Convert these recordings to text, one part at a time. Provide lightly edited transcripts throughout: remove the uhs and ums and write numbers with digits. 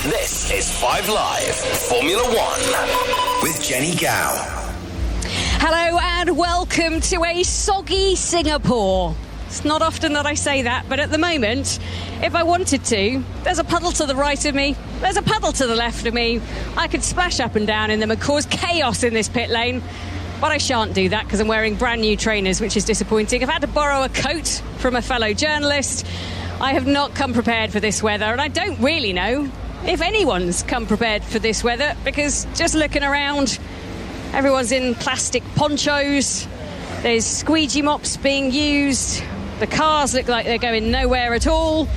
This is 5 Live Formula One with Jenny Gow. Hello and welcome to a soggy Singapore. It's not often that I say that, but at the moment, if I wanted to, there's a puddle to the right of me, there's a puddle to the left of me. I could splash up and down in them and cause chaos in this pit lane. But I shan't do that because I'm wearing brand new trainers, which is disappointing. I've had to borrow a coat from a fellow journalist. I have not come prepared for this weather, and I don't really know if anyone's come prepared for this weather, because just looking around, everyone's in plastic ponchos, there's squeegee mops being used, the cars look like they're going nowhere at all,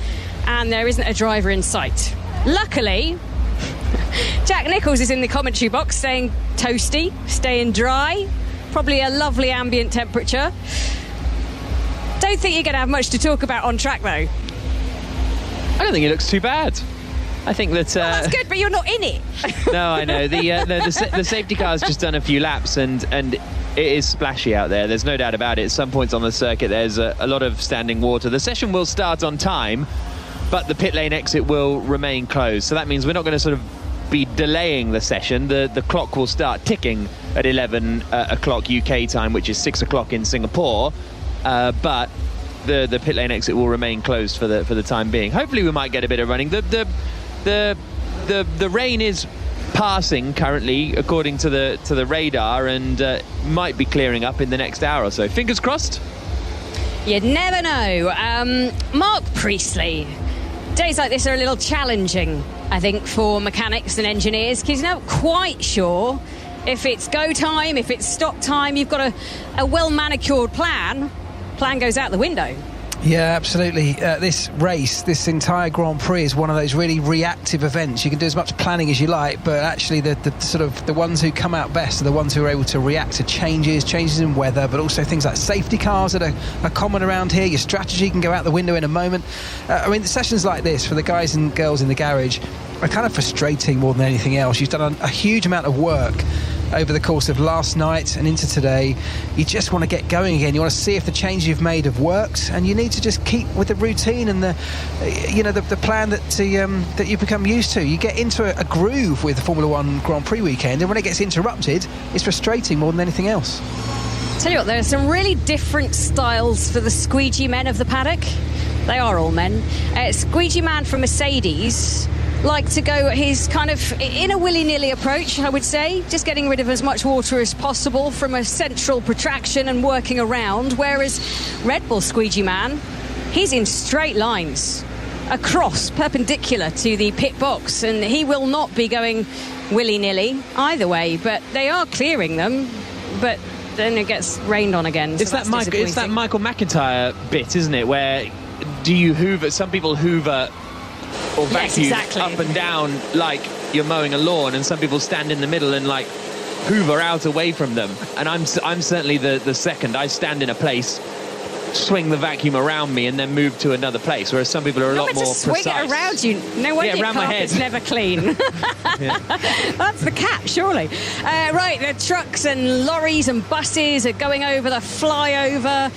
and there isn't a driver in sight. Luckily, Jack Nichols is in the commentary box saying toasty, staying dry, probably a lovely ambient temperature. Don't think you're going to have much to talk about on track, though. I don't think it looks too bad. I think that... Well, that's good, but you're not in it. No, I know. The safety car's just done a few laps, and it is splashy out there. There's no doubt about it. At some points on the circuit, there's a lot of standing water. The session will start on time, but the pit lane exit will remain closed. So that means we're not going to sort of be delaying the session. The clock will start ticking at 11 o'clock UK time, which is 6 o'clock in Singapore. But the pit lane exit will remain closed for the time being. Hopefully we might get a bit of running. The rain is passing currently according to the radar, and might be clearing up in the next hour or so. Fingers crossed. You'd never know. Mark Priestley. Days like this are a little challenging, I think, for mechanics and engineers, because you're not quite sure if it's go time, if it's stop time. You've got a well-manicured plan goes out the window. Yeah, absolutely. This race, this entire Grand Prix is one of those really reactive events. You can do as much planning as you like, but actually the sort of the ones who come out best are the ones who are able to react to changes in weather, but also things like safety cars that are common around here. Your strategy can go out the window in a moment. I mean, sessions like this for the guys and girls in the garage are kind of frustrating more than anything else. You've done a huge amount of work over the course of last night and into today. You just want to get going again. You want to see if the changes you've made have worked, and you need to just keep with the routine and the plan that you've become used to. You get into a groove with the Formula One Grand Prix weekend, and when it gets interrupted, it's frustrating more than anything else. Tell you what, there are some really different styles for the squeegee men of the paddock. They are all men. Squeegee man from Mercedes like to go his kind of in a willy-nilly approach, I would say, just getting rid of as much water as possible from a central protraction and working around, whereas Red Bull squeegee man, he's in straight lines across, perpendicular to the pit box, and he will not be going willy-nilly either way, but they are clearing them, but then it gets rained on again. It's that Michael McIntyre bit, isn't it, where do you hoover? Some people hoover or vacuum up and down like you're mowing a lawn, and some people stand in the middle and like hoover out away from them. And I'm certainly the second. I stand in a place, swing the vacuum around me, and then move to another place, whereas some people are a lot more precise. Swing it around you. No wonder your carpet's never clean. That's the catch, surely. Right, the trucks and lorries and buses are going over the flyover.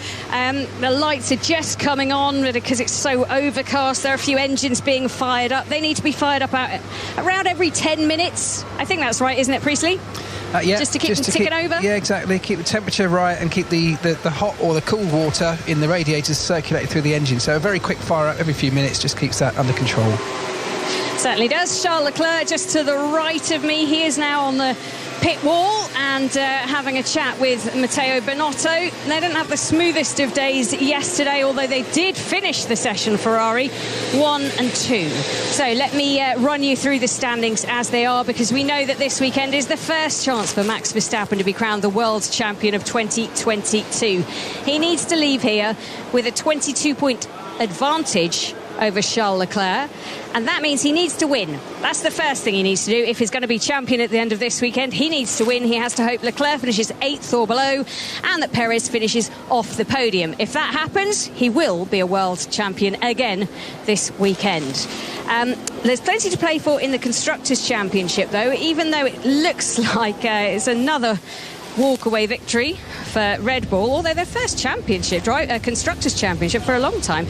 The lights are just coming on because it's so overcast. There are a few engines being fired up. They need to be fired up around every 10 minutes. I think that's right, isn't it, Priestley? Yeah, just to keep them ticking over? Yeah, exactly. Keep the temperature right and keep the hot or the cool water in the radiators circulating through the engine. So a very quick fire up every few minutes just keeps that under control. Certainly does. Charles Leclerc just to the right of me. He is now on the pit wall and having a chat with Matteo Binotto. They didn't have the smoothest of days yesterday, although they did finish the session, Ferrari 1 and 2. So let me run you through the standings as they are, because we know that this weekend is the first chance for Max Verstappen to be crowned the world champion of 2022. He needs to leave here with a 22-point advantage over Charles Leclerc, and that means he needs to win. That's the first thing he needs to do. If he's going to be champion at the end of this weekend, he needs to win. He has to hope Leclerc finishes 8th or below, and that Perez finishes off the podium. If that happens, he will be a world champion again this weekend. There's plenty to play for in the Constructors' Championship, though, even though it looks like it's another walk-away victory for Red Bull, although their first championship, Constructors' Championship for a long time.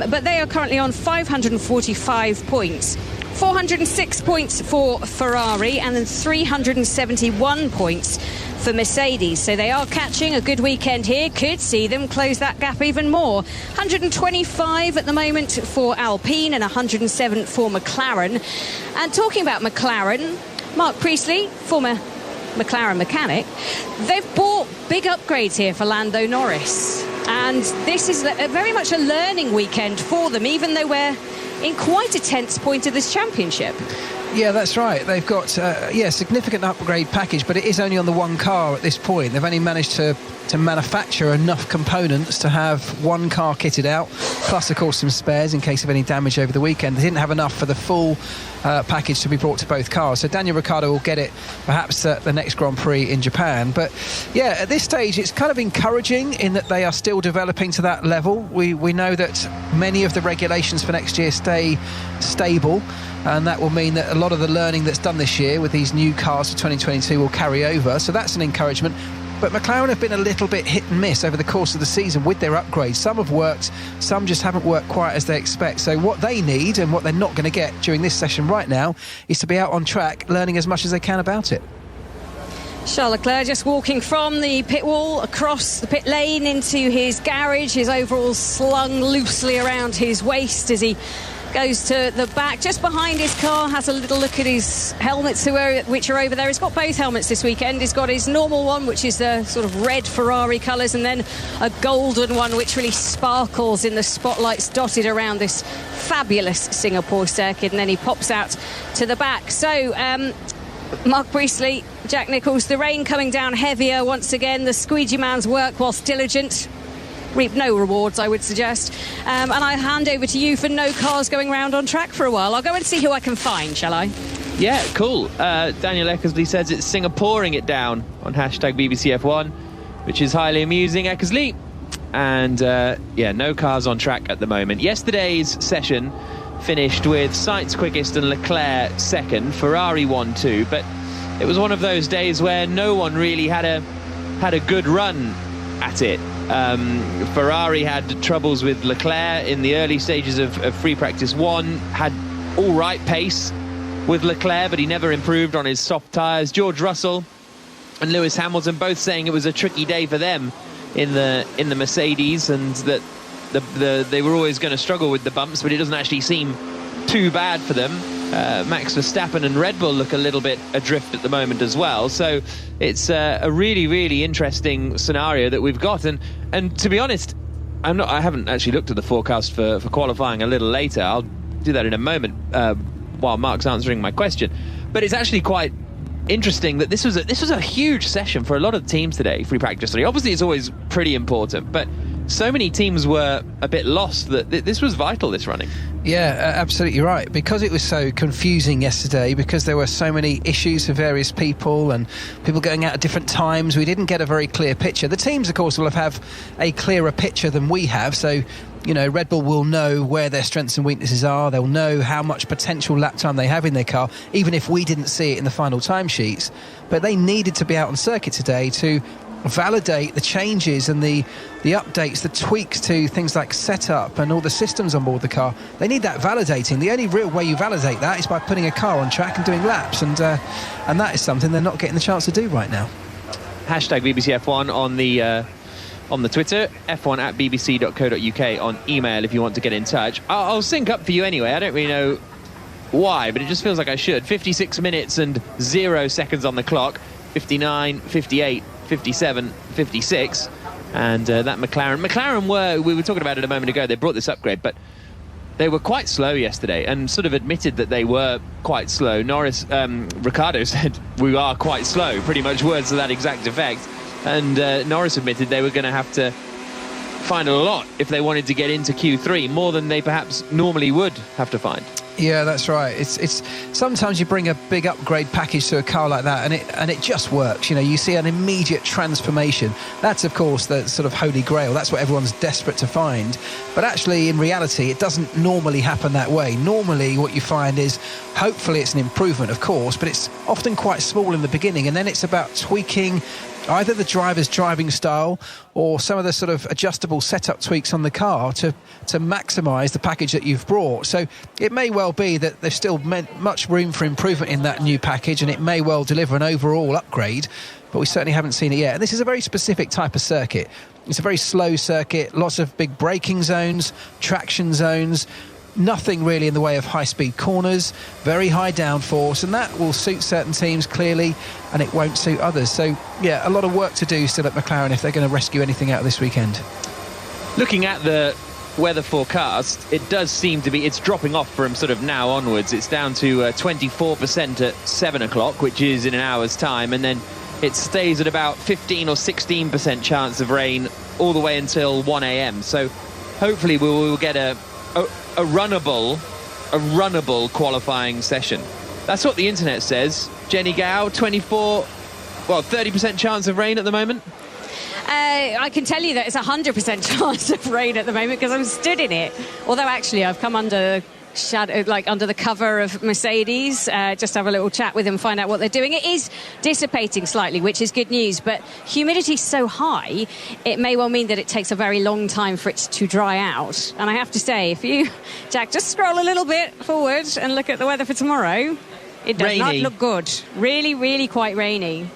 But they are currently on 545 points 406 points for Ferrari and then 371 points for Mercedes. So they are catching a good weekend here. Could see them close that gap even more. 125 at the moment for Alpine and 107 for McLaren. And talking about McLaren, Mark Priestley, former McLaren mechanic, they've bought big upgrades here for Lando Norris. And this is very much a learning weekend for them, even though we're in quite a tense point of this championship. Yeah, that's right. They've got significant upgrade package, but it is only on the one car at this point. They've only managed to manufacture enough components to have one car kitted out, plus of course some spares in case of any damage over the weekend. They didn't have enough for the full package to be brought to both cars, so Daniel Ricciardo will get it perhaps at the next Grand Prix in Japan. But yeah, at this stage it's kind of encouraging in that they are still developing to that level. We know that many of the regulations for next year stay stable, and that will mean that a lot of the learning that's done this year with these new cars for 2022 will carry over, so that's an encouragement. But McLaren have been a little bit hit and miss over the course of the season with their upgrades. Some have worked, some just haven't worked quite as they expect. So what they need, and what they're not going to get during this session right now, is to be out on track, learning as much as they can about it. Charles Leclerc just walking from the pit wall across the pit lane into his garage, his overalls slung loosely around his waist as he goes to the back, just behind his car, has a little look at his helmets which are over there. He's got both helmets this weekend. He's got his normal one, which is the sort of red Ferrari colours, and then a golden one which really sparkles in the spotlights dotted around this fabulous Singapore circuit, and then he pops out to the back. So Mark Priestley, Jack Nicholls, the rain coming down heavier once again. The squeegee man's work, whilst diligent, reap no rewards, I would suggest. And I hand over to you for no cars going round on track for a while. I'll go and see who I can find, shall I? Yeah, cool. Daniel Eckersley says it's Singaporing it down on hashtag BBC F1, which is highly amusing, Eckersley. And no cars on track at the moment. Yesterday's session finished with Sainz quickest and Leclerc second. Ferrari 1-2, but it was one of those days where no one really had a good run at it. Ferrari had troubles with Leclerc in the early stages of free practice 1, had all right pace with Leclerc, but he never improved on his soft tyres. George Russell and Lewis Hamilton both saying it was a tricky day for them in the Mercedes, and that they were always going to struggle with the bumps, but it doesn't actually seem too bad for them. Max Verstappen and Red Bull look a little bit adrift at the moment as well. So it's a really, really interesting scenario that we've got. And to be honest, I haven't actually looked at the forecast for qualifying a little later. I'll do that in a moment while Mark's answering my question. But it's actually quite interesting that this was a huge session for a lot of teams today, free practice 3. Obviously, it's always pretty important, but so many teams were a bit lost that this was vital, this running. Yeah, absolutely right. Because it was so confusing yesterday, because there were so many issues for various people and people going out at different times, we didn't get a very clear picture. The teams, of course, will have a clearer picture than we have. So, you know, Red Bull will know where their strengths and weaknesses are. They'll know how much potential lap time they have in their car, even if we didn't see it in the final timesheets. But they needed to be out on circuit today to validate the changes and the updates, the tweaks to things like setup and all the systems on board the car. They need that validating. The only real way you validate that is by putting a car on track and doing laps, and that is something they're not getting the chance to do right now. Hashtag BBC F1 on the Twitter, f1 at bbc.co.uk on email if you want to get in touch. I'll sync up for you anyway. I don't really know why, but it just feels like I should. 56 minutes and 0 seconds on the clock. 59, 58, 57, 56, and that McLaren we were talking about it a moment ago. They brought this upgrade, but they were quite slow yesterday and sort of admitted that they were quite slow. Ricciardo said we are quite slow, pretty much words to that exact effect, and Norris admitted they were going to have to find a lot if they wanted to get into Q3, more than they perhaps normally would have to find. Yeah, that's right. It's sometimes you bring a big upgrade package to a car like that, and it just works. You know, you see an immediate transformation. That's, of course, the sort of holy grail. That's what everyone's desperate to find. But actually, in reality, it doesn't normally happen that way. Normally, what you find is, hopefully, it's an improvement, of course, but it's often quite small in the beginning, and then it's about tweaking either the driver's driving style or some of the sort of adjustable setup tweaks on the car to maximise the package that you've brought. So it may well be that there's still much room for improvement in that new package, and it may well deliver an overall upgrade, but we certainly haven't seen it yet. And this is a very specific type of circuit. It's a very slow circuit, lots of big braking zones, traction zones, nothing really in the way of high-speed corners, very high downforce, and that will suit certain teams clearly, and it won't suit others. So, yeah, a lot of work to do still at McLaren if they're going to rescue anything out of this weekend. Looking at the weather forecast, it does seem to be, it's dropping off from sort of now onwards. It's down to 24% at 7 o'clock, which is in an hour's time, and then it stays at about 15 or 16% chance of rain all the way until 1 a.m. So hopefully we will get a runnable qualifying session. That's what the internet says. Jenny Gow, 30% chance of rain at the moment. I can tell you that it's 100% chance of rain at the moment because I'm stood in it. Although actually I've come under the cover of Mercedes, just have a little chat with them, find out what they're doing. It is dissipating slightly, which is good news, but humidity's so high, it may well mean that it takes a very long time for it to dry out. And I have to say, if you, Jack, just scroll a little bit forward and look at the weather for tomorrow, it does not look good. Really, really quite rainy.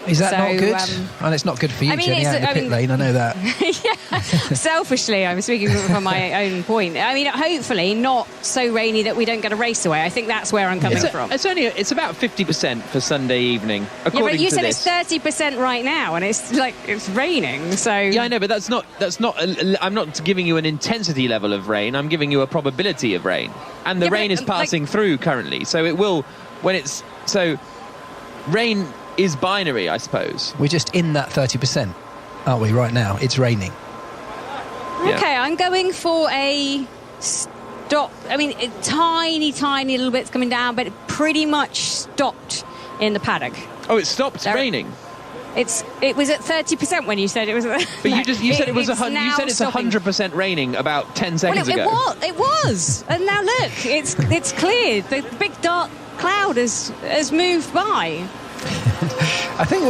Is that not good? And it's not good for you, Jenny, out in the pit lane, I know that. Yeah, selfishly, I'm speaking from my own point. I mean, hopefully not so rainy that we don't get a race away. I think that's where I'm coming from. It's about 50% for Sunday evening, according but you to said this. It's 30% right now, and it's raining, so... Yeah, I know, but that's not. I'm not giving you an intensity level of rain, I'm giving you a probability of rain. And the rain is passing through currently, so it will, rain is binary, I suppose. We're just in that 30%, aren't we, right now? It's raining. Yeah. Okay, I'm going for a stop. I mean, a tiny little bit's coming down, but it pretty much stopped in the paddock. Oh, it stopped raining? It was at 30% when you said it was. But you said it was 100. You said it's 100% raining about 10 seconds ago. It was, and now look, it's cleared. The big dark cloud has moved by. I think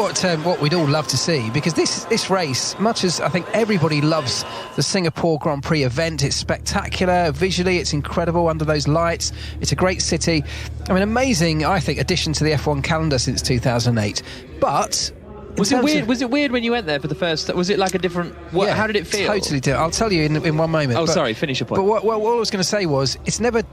what we'd all love to see, because this race, much as I think everybody loves the Singapore Grand Prix event, it's spectacular visually, it's incredible under those lights, it's a great city. I mean, amazing, I think, addition to the F1 calendar since 2008. But was it weird? Was it weird when you went there for the first? Was it like a different? How did it feel? Totally different. I'll tell you in one moment. Oh, sorry. Finish your point. But what I was going to say was, it's never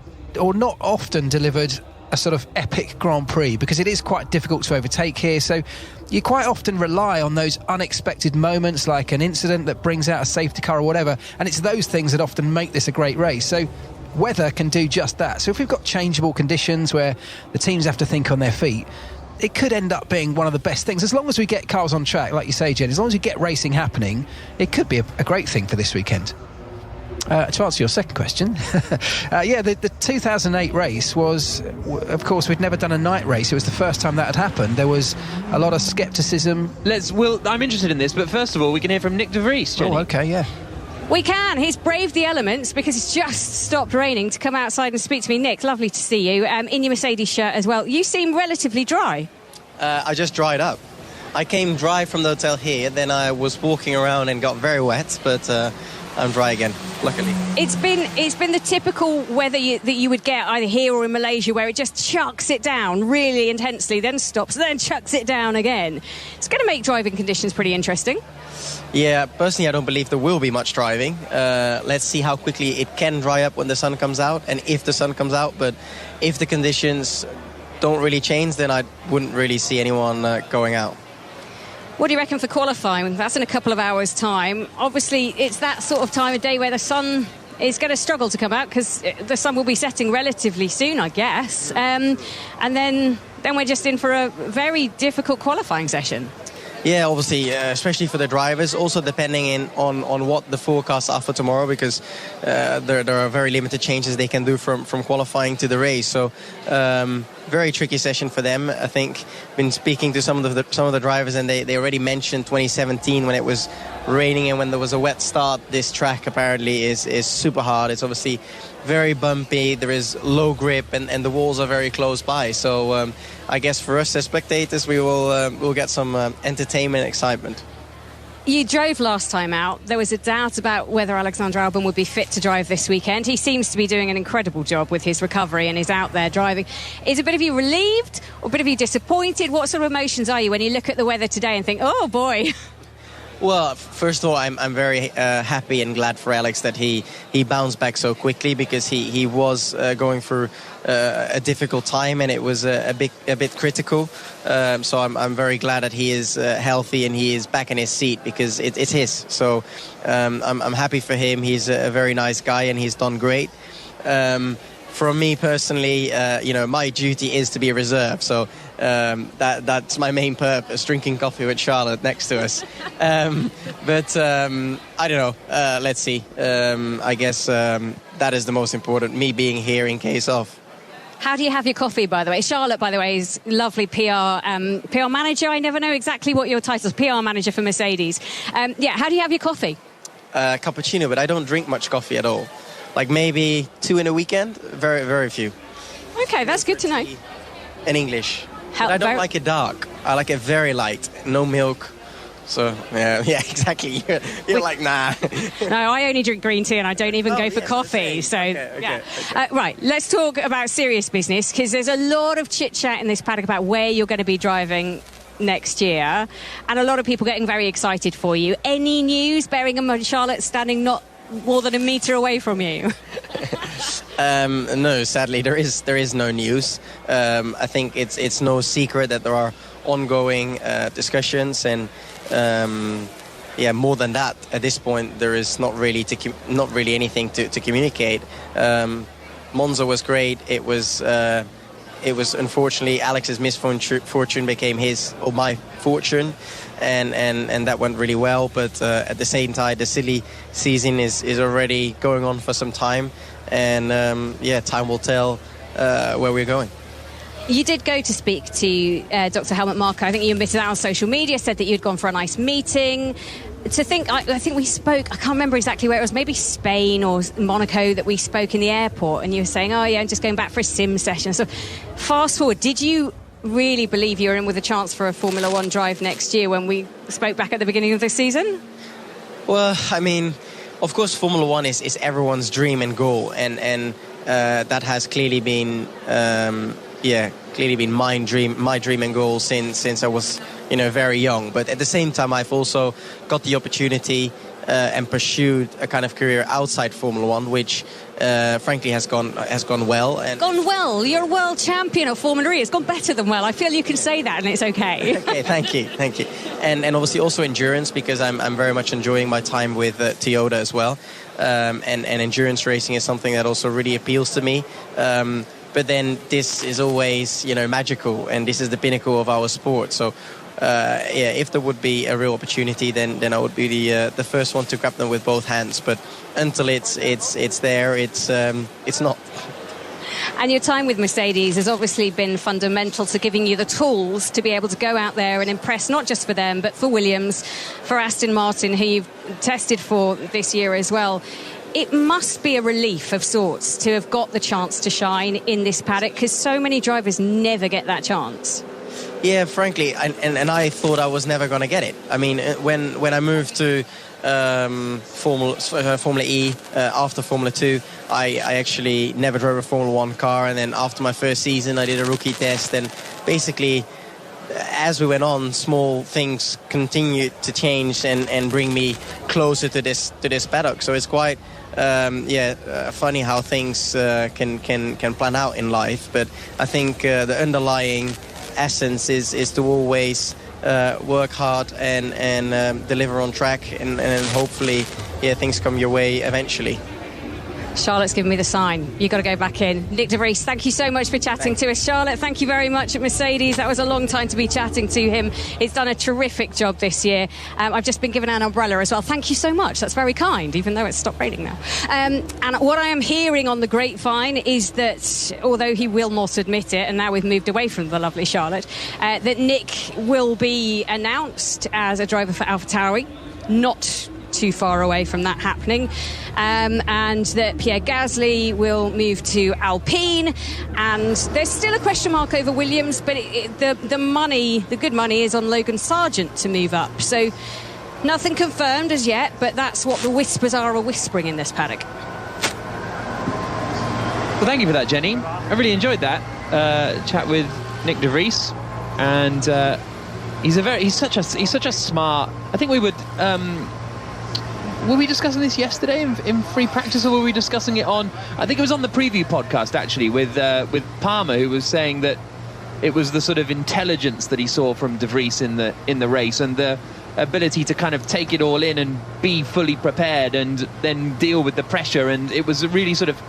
or not often delivered a sort of epic Grand Prix, because it is quite difficult to overtake here, so you quite often rely on those unexpected moments, like an incident that brings out a safety car or whatever, and it's those things that often make this a great race. So weather can do just that. So if we've got changeable conditions where the teams have to think on their feet, it could end up being one of the best things. As long as we get cars on track, like you say, Jen, as long as we get racing happening, it could be a great thing for this weekend. To answer your second question, the 2008 race was, of course, we'd never done a night race. It was the first time that had happened. There was a lot of scepticism. I'm interested in this, but first of all, we can hear from Nick de Vries, Jenny. Oh, okay, yeah. We can. He's braved the elements because it's just stopped raining to come outside and speak to me. Nick, lovely to see you, in your Mercedes shirt as well. You seem relatively dry. I just dried up. I came dry from the hotel here, then I was walking around and got very wet, but I'm dry again, luckily. It's been the typical weather that you would get either here or in Malaysia, where it just chucks it down really intensely, then stops, then chucks it down again. It's going to make driving conditions pretty interesting. Yeah, personally, I don't believe there will be much driving. Let's see how quickly it can dry up when the sun comes out, and if the sun comes out. But if the conditions don't really change, then I wouldn't really see anyone going out. What do you reckon for qualifying? That's in a couple of hours' time. Obviously, it's that sort of time of day where the sun is going to struggle to come out, because the sun will be setting relatively soon, I guess. And then we're just in for a very difficult qualifying session. Yeah, obviously, especially for the drivers, also depending on what the forecasts are for tomorrow, because there are very limited changes they can do from qualifying to the race. So very tricky session for them. I think been speaking to some of the drivers, and they already mentioned 2017 when it was raining and when there was a wet start. This track apparently is super hard. It's obviously very bumpy, there is low grip, and the walls are very close by. So I guess for us as spectators, we'll get some entertainment, excitement. You drove last time out. There was a doubt about whether Alexander Albon would be fit to drive this weekend. He seems to be doing an incredible job with his recovery and is out there driving. Is a bit of you relieved or a bit of you disappointed? What sort of emotions are you when you look at the weather today and think, oh boy? Well, first of all, I'm very happy and glad for Alex that he bounced back so quickly, because he was going through a difficult time, and it was a bit critical. So I'm very glad that he is healthy and he is back in his seat, because it's his. So I'm happy for him. He's a very nice guy and he's done great. For me personally, my duty is to be a reserve. So that's my main purpose, drinking coffee with Charlotte next to us. But I don't know. Let's see. I guess that is the most important, me being here in case of. How do you have your coffee, by the way? Charlotte, by the way, is lovely PR manager. I never know exactly what your title is. PR manager for Mercedes. How do you have your coffee? Cappuccino, but I don't drink much coffee at all. Like maybe 2 in a weekend, very, very few. Okay, that's good to know. In English. But I don't like it dark. I like it very light, no milk. So, yeah, exactly. You're like, nah. No, I only drink green tea and I don't even go for coffee. So, okay. Right, let's talk about serious business, because there's a lot of chit-chat in this paddock about where you're going to be driving next year, and a lot of people getting very excited for you. Any news, bearing in mind Charlotte standing not more than a metre away from you? No, sadly, there is no news. I think it's no secret that there are ongoing discussions, and more than that, at this point, there is not really anything to communicate. Monza was great. It was unfortunately Alex's misfortune became his or my fortune. And that went really well, but at the same time, the silly season is already going on for some time, and time will tell where we're going. You did go to speak to Dr. Helmut Marko. I think you admitted that on social media, said that you'd gone for a nice meeting. I think we spoke, I can't remember exactly where it was, maybe Spain or Monaco, that we spoke in the airport, and you were saying, oh yeah, I'm just going back for a sim session. So fast forward, did you really believe you're in with a chance for a Formula One drive next year when we spoke back at the beginning of the season? Well, I mean, of course, Formula One is everyone's dream and goal, and that has clearly been my dream and goal since I was very young. But at the same time, I've also got the opportunity and pursued a kind of career outside Formula One, which frankly has gone well. Gone well? You're a world champion of Formula E. It's gone better than well. I feel you can say that and it's okay. Okay, thank you. And obviously also endurance, because I'm very much enjoying my time with Toyota as well. And endurance racing is something that also really appeals to me. But then this is always, magical, and this is the pinnacle of our sport. So, if there would be a real opportunity, then I would be the first one to grab them with both hands. But until it's there, it's not. And your time with Mercedes has obviously been fundamental to giving you the tools to be able to go out there and impress, not just for them, but for Williams, for Aston Martin, who you've tested for this year as well. It must be a relief of sorts to have got the chance to shine in this paddock, because so many drivers never get that chance. Yeah, frankly, and I thought I was never going to get it. I mean, when I moved to Formula E after Formula 2, I actually never drove a Formula 1 car, and then after my first season I did a rookie test, and basically as we went on, small things continued to change and bring me closer to this paddock. So it's quite funny how things can plan out in life. But I think the underlying essence is to always work hard and deliver on track, and hopefully things come your way eventually. Charlotte's given me the sign. You've got to go back in. Nick de Vries, thank you so much for chatting to us. Charlotte, thank you very much at Mercedes. That was a long time to be chatting to him. He's done a terrific job this year. I've just been given an umbrella as well. Thank you so much. That's very kind, even though it's stopped raining now. And what I am hearing on the grapevine is that, although he will not admit it, and now we've moved away from the lovely Charlotte, that Nick will be announced as a driver for AlphaTauri, not too far away from that happening. And that Pierre Gasly will move to Alpine. And there's still a question mark over Williams, but the good money is on Logan Sargent to move up. So nothing confirmed as yet, but that's what the whispers are whispering in this paddock. Well, thank you for that, Jenny. I really enjoyed that chat with Nick de Vries, and he's such a smart. I think we would. Were we discussing this yesterday in free practice, or were we discussing it on? I think it was on the preview podcast actually with Palmer, who was saying that it was the sort of intelligence that he saw from de Vries in the race, and the ability to kind of take it all in and be fully prepared and then deal with the pressure, and it was really sort of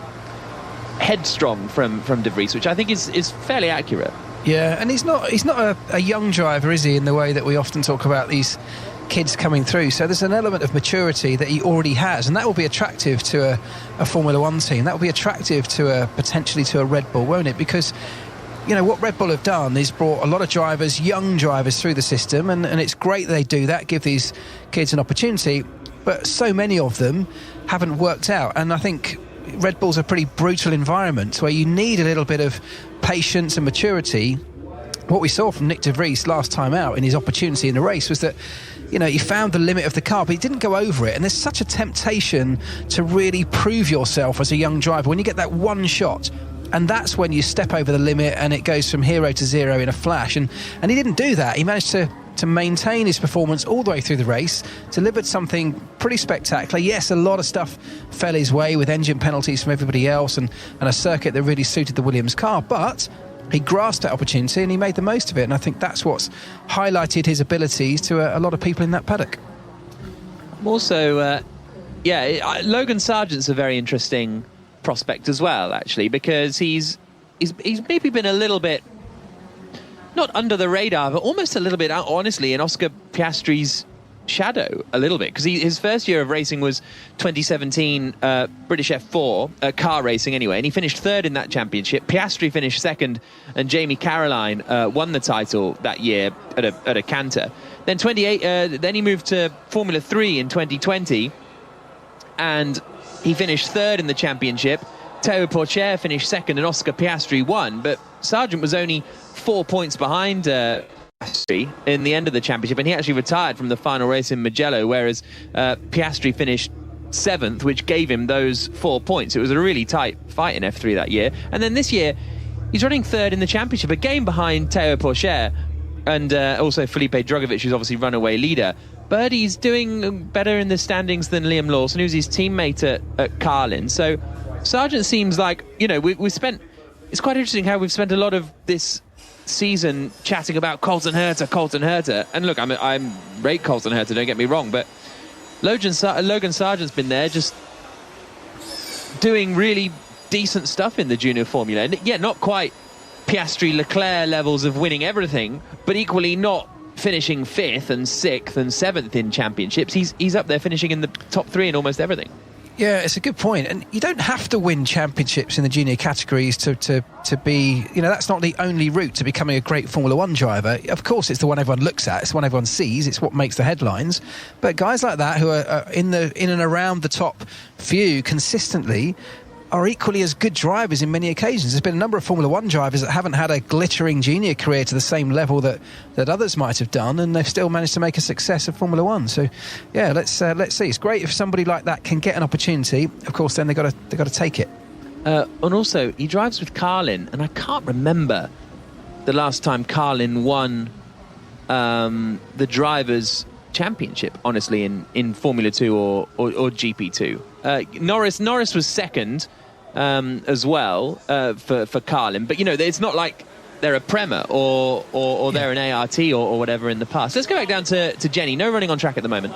headstrong from de Vries, which I think is fairly accurate. Yeah, and he's not a young driver, is he, in the way that we often talk about these kids coming through. So there's an element of maturity that he already has, and that will be attractive to a Formula One team. That will be attractive to potentially to a Red Bull, won't it? Because what Red Bull have done is brought a lot of drivers, young drivers, through the system, and it's great they do that, give these kids an opportunity, but so many of them haven't worked out. And I think Red Bull's a pretty brutal environment where you need a little bit of patience and maturity. What we saw from Nick de Vries last time out in his opportunity in the race was that he found the limit of the car, but he didn't go over it. And there's such a temptation to really prove yourself as a young driver when you get that one shot. And that's when you step over the limit and it goes from hero to zero in a flash. And he didn't do that. He managed to maintain his performance all the way through the race, delivered something pretty spectacular. Yes, a lot of stuff fell his way with engine penalties from everybody else and a circuit that really suited the Williams car, but he grasped that opportunity and he made the most of it. And I think that's what's highlighted his abilities to a lot of people in that paddock. Also, Logan Sargent's a very interesting prospect as well, actually, because he's maybe been a little bit not under the radar, but almost a little bit, honestly, in Oscar Piastri's shadow a little bit, because his first year of racing was 2017 British F4 car racing anyway, and he finished third in that championship. Piastri finished second, and Jamie Caroline won the title that year at a canter. Then then he moved to Formula 3 in 2020, and he finished third in the championship. Théo Pourchaire finished second and Oscar Piastri won, but Sargent was only 4 points behind Piastri in the end of the championship, and he actually retired from the final race in Mugello, whereas Piastri finished seventh, which gave him those 4 points. It was a really tight fight in F3 that year. And then this year, he's running third in the championship, again behind Théo Pourchaire, and also Felipe Drugovich, who's obviously runaway leader. But he's doing better in the standings than Liam Lawson, who's his teammate at Carlin. So Sargent seems like, we spent... It's quite interesting how we've spent a lot of this season chatting about Colton Herta. And look, I'm rate Colton Herta, don't get me wrong, but Logan Sargent's been there just doing really decent stuff in the junior formula. And yeah, not quite Piastri Leclerc levels of winning everything, but equally not finishing 5th and 6th and 7th in championships. He's up there finishing in the top 3 in almost everything. Yeah, it's a good point. And you don't have to win championships in the junior categories to be, that's not the only route to becoming a great Formula One driver. Of course, it's the one everyone looks at. It's the one everyone sees. It's what makes the headlines. But guys like that who are in and around the top few consistently are equally as good drivers in many occasions. There's been a number of Formula One drivers that haven't had a glittering junior career to the same level that others might have done, and they've still managed to make a success of Formula One. So, yeah, let's see. It's great if somebody like that can get an opportunity. Of course, then they've got to take it. And also, he drives with Carlin, and I can't remember the last time Carlin won the Drivers' Championship, honestly, in Formula 2 or GP2. Norris was second as well for Carlin, but it's not like they're a Prema or they're an ART or whatever in the past. Let's go back down to Jenny. No running on track at the moment.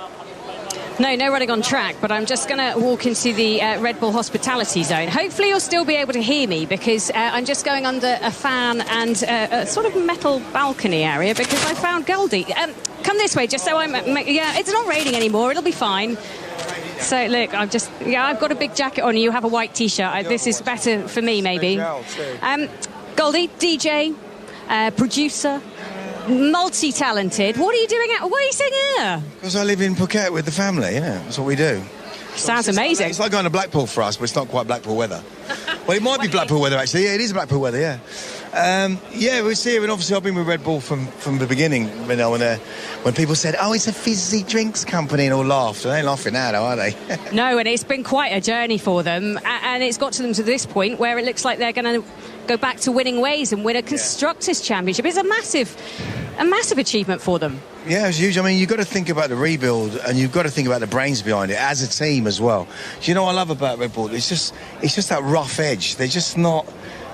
No running on track, but I'm just going to walk into the Red Bull hospitality zone. Hopefully you'll still be able to hear me, because I'm just going under a fan and a sort of metal balcony area, because I found Goldie. Come this way, just so it's not raining anymore, it'll be fine. So look, I've got a big jacket on, you have a white t-shirt. This is better for me, maybe. Goldie, DJ, producer, multi-talented. What are you doing what are you saying here? Because I live in Phuket with the family, that's what we do. Sounds amazing. It's like going to Blackpool for us, but it's not quite Blackpool weather. Well, it might be Blackpool weather, actually. Yeah, it is Blackpool weather, yeah. We're here, and obviously I've been with Red Bull from the beginning, when people said, oh, it's a fizzy drinks company, and all laughed. They ain't laughing now, though, are they? No, and it's been quite a journey for them, and it's got to them to this point where it looks like they're going to go back to winning ways and win a Constructors' Championship. It's a massive achievement for them. Yeah, it's huge. I mean, you've got to think about the rebuild, and you've got to think about the brains behind it as a team as well. Do you know what I love about Red Bull? It's just that rough edge. They're just not.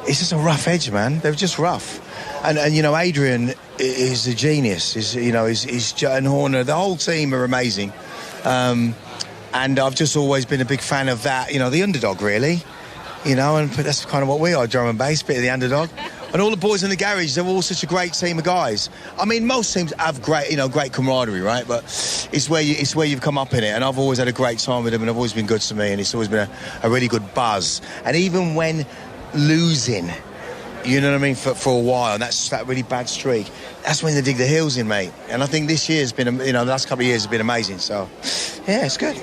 It's just a rough edge, man. They're just rough. And Adrian is a genius. And Horner. The whole team are amazing. And I've just always been a big fan of that. The underdog, really. And that's kind of what we are, drum and bass, bit of the underdog. And all the boys in the garage, they're all such a great team of guys. I mean, most teams have great camaraderie, right? But it's where you've come up in it. And I've always had a great time with them, and I've always been good to me, and it's always been a really good buzz. And even when losing, you know what I mean, for a while, and that's that really bad streak, that's when they dig the heels in, mate. And I think this year's been, the last couple of years have been amazing. So, yeah, it's good.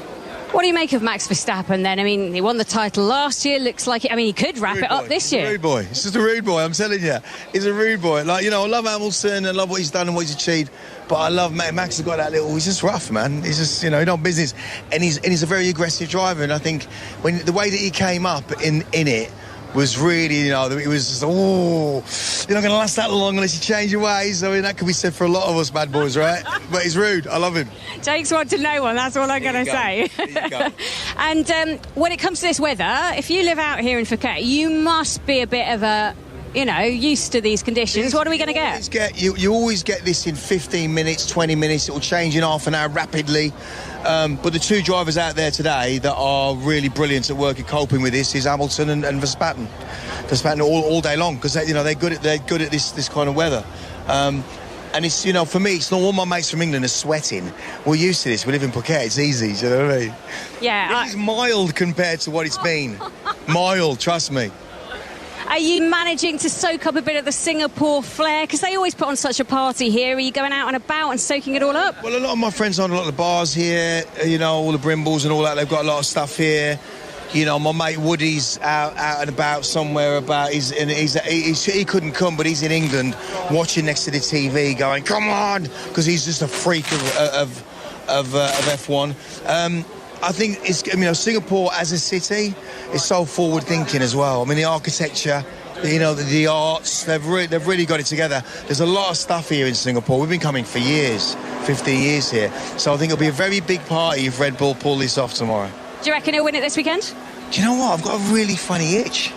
What do you make of Max Verstappen then? I mean, he won the title last year. Looks like it. I mean, he could wrap it up this year. Rude boy. He's just a rude boy. I'm telling you, he's a rude boy. I love Hamilton. I love what he's done and what he's achieved. But I love Max. Has got that little. He's just rough, man. He's just, he's not business, and he's a very aggressive driver. And I think when the way that he came up in it was really, it was just, you're not going to last that long unless you change your ways. I mean, that could be said for a lot of us bad boys, right? But he's rude. I love him. Takes one to know one, that's all I'm going to say. And when it comes to this weather, if you live out here in Phuket, you must be a bit of a, used to these conditions. What are we going to get? You always get this in 15 minutes, 20 minutes. It will change in half an hour rapidly. But the two drivers out there today that are really brilliant at work at coping with this is Hamilton and Verstappen. Verstappen all day long, because they're good at this kind of weather. And it's, for me, it's not all my mates from England are sweating. We're used to this. We live in Phuket. It's easy. Do you know what I mean? Yeah. This is mild compared to what it's been. Mild, trust me. Are you managing to soak up a bit of the Singapore flair? Because they always put on such a party here. Are you going out and about and soaking it all up? Well, a lot of my friends own a lot of the bars here, all the Brimbles and all that. They've got a lot of stuff here. My mate Woody's out and about somewhere he couldn't come, but he's in England watching next to the TV going, come on, because he's just a freak of F1. I think Singapore as a city is so forward thinking as well. I mean, the architecture, the arts, they've really got it together. There's a lot of stuff here in Singapore. We've been coming for years, 15 years here. So I think it'll be a very big party if Red Bull pull this off tomorrow. Do you reckon he'll win it this weekend? Do you know what? I've got a really funny itch.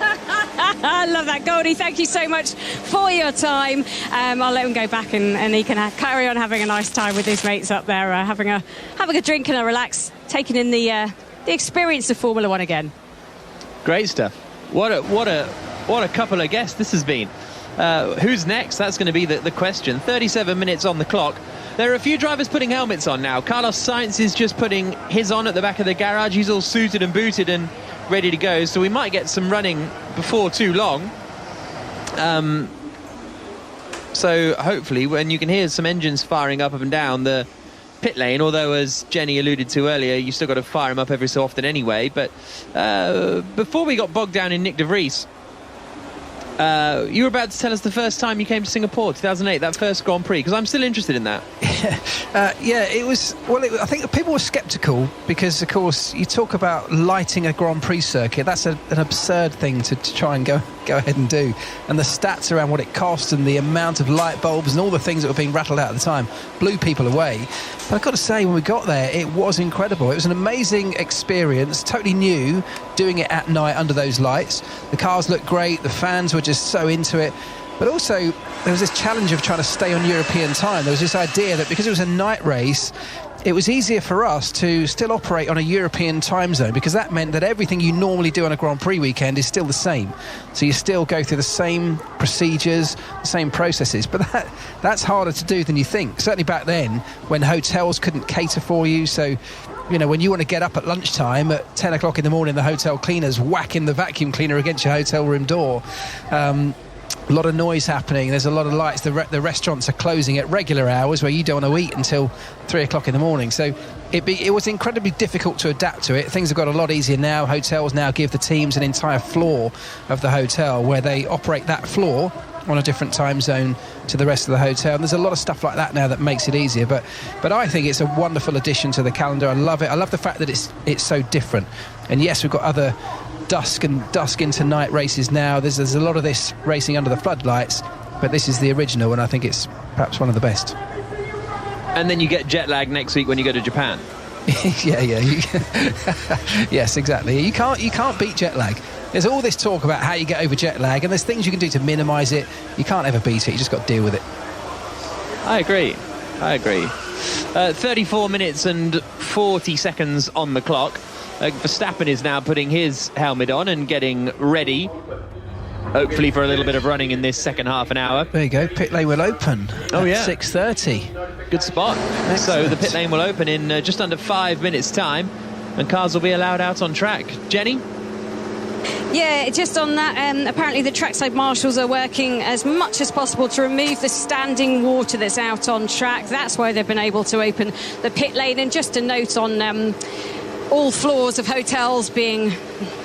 I love that. Goldie, thank you so much for your time. I'll let him go back and he can carry on having a nice time with his mates up there, having a drink and a relax, taking in the experience of Formula One again. Great stuff. What a couple of guests this has been. Who's next? That's going to be the question. 37 minutes on the clock. There are a few drivers putting helmets on now. Carlos Sainz is just putting his on at the back of the garage. He's all suited and booted and ready to go. So we might get some running before too long. So hopefully, when you can hear some engines firing up and down the pit lane, although as Jenny alluded to earlier, you still got to fire them up every so often anyway. But before we got bogged down in Nick de Vries, you were about to tell us the first time you came to Singapore, 2008, that first Grand Prix, because I'm still interested in that. It was. Well, I think people were sceptical because, of course, you talk about lighting a Grand Prix circuit. That's an absurd thing to try and go ahead and do. And the stats around what it cost and the amount of light bulbs and all the things that were being rattled out at the time blew people away. But I've got to say, when we got there, it was incredible. It was an amazing experience, totally new, doing it at night under those lights. The cars looked great. The fans were just so into it. But also, there was this challenge of trying to stay on European time. There was this idea that because it was a night race, it was easier for us to still operate on a European time zone, because that meant that everything you normally do on a Grand Prix weekend is still the same. So you still go through the same procedures, the same processes. But that's harder to do than you think. Certainly back then, when hotels couldn't cater for you. So, when you want to get up at lunchtime at 10 o'clock in the morning, the hotel cleaner's whacking the vacuum cleaner against your hotel room door. A lot of noise happening. There's a lot of lights. The restaurants are closing at regular hours where you don't want to eat until 3 o'clock in the morning. So it was incredibly difficult to adapt to it. Things have got a lot easier now. Hotels now give the teams an entire floor of the hotel where they operate that floor on a different time zone to the rest of the hotel. And there's a lot of stuff like that now that makes it easier. But I think it's a wonderful addition to the calendar. I love it. I love the fact that it's so different. And yes, we've got other dusk into night races now. There's a lot of this racing under the floodlights, but this is the original, and I think it's perhaps one of the best. And then you get jet lag next week when you go to Japan. yeah. Yes, exactly. You can't beat jet lag. There's all this talk about how you get over jet lag, and there's things you can do to minimise it. You can't ever beat it. You just got to deal with it. I agree. 34 minutes and 40 seconds on the clock. Verstappen is now putting his helmet on and getting ready, hopefully for a little bit of running in this second half an hour. There you go. Pit lane will open at 6:30. Good spot. Excellent. So the pit lane will open in just under 5 minutes' time, and cars will be allowed out on track. Jenny? Yeah, just on that, apparently the trackside marshals are working as much as possible to remove the standing water that's out on track. That's why they've been able to open the pit lane. And just a note on all floors of hotels being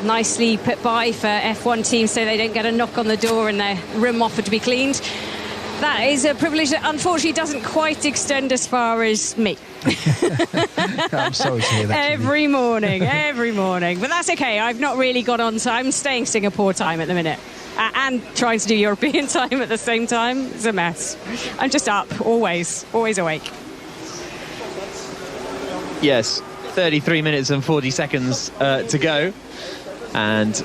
nicely put by for F1 teams so they don't get a knock on the door and their room offered to be cleaned. That is a privilege that unfortunately doesn't quite extend as far as me. I'm sorry to hear that. Every morning. But that's okay. I've not really got on to... I'm staying Singapore time at the minute. And trying to do European time at the same time. It's a mess. I'm just up, always awake. Yes. 33 minutes and 40 seconds to go, and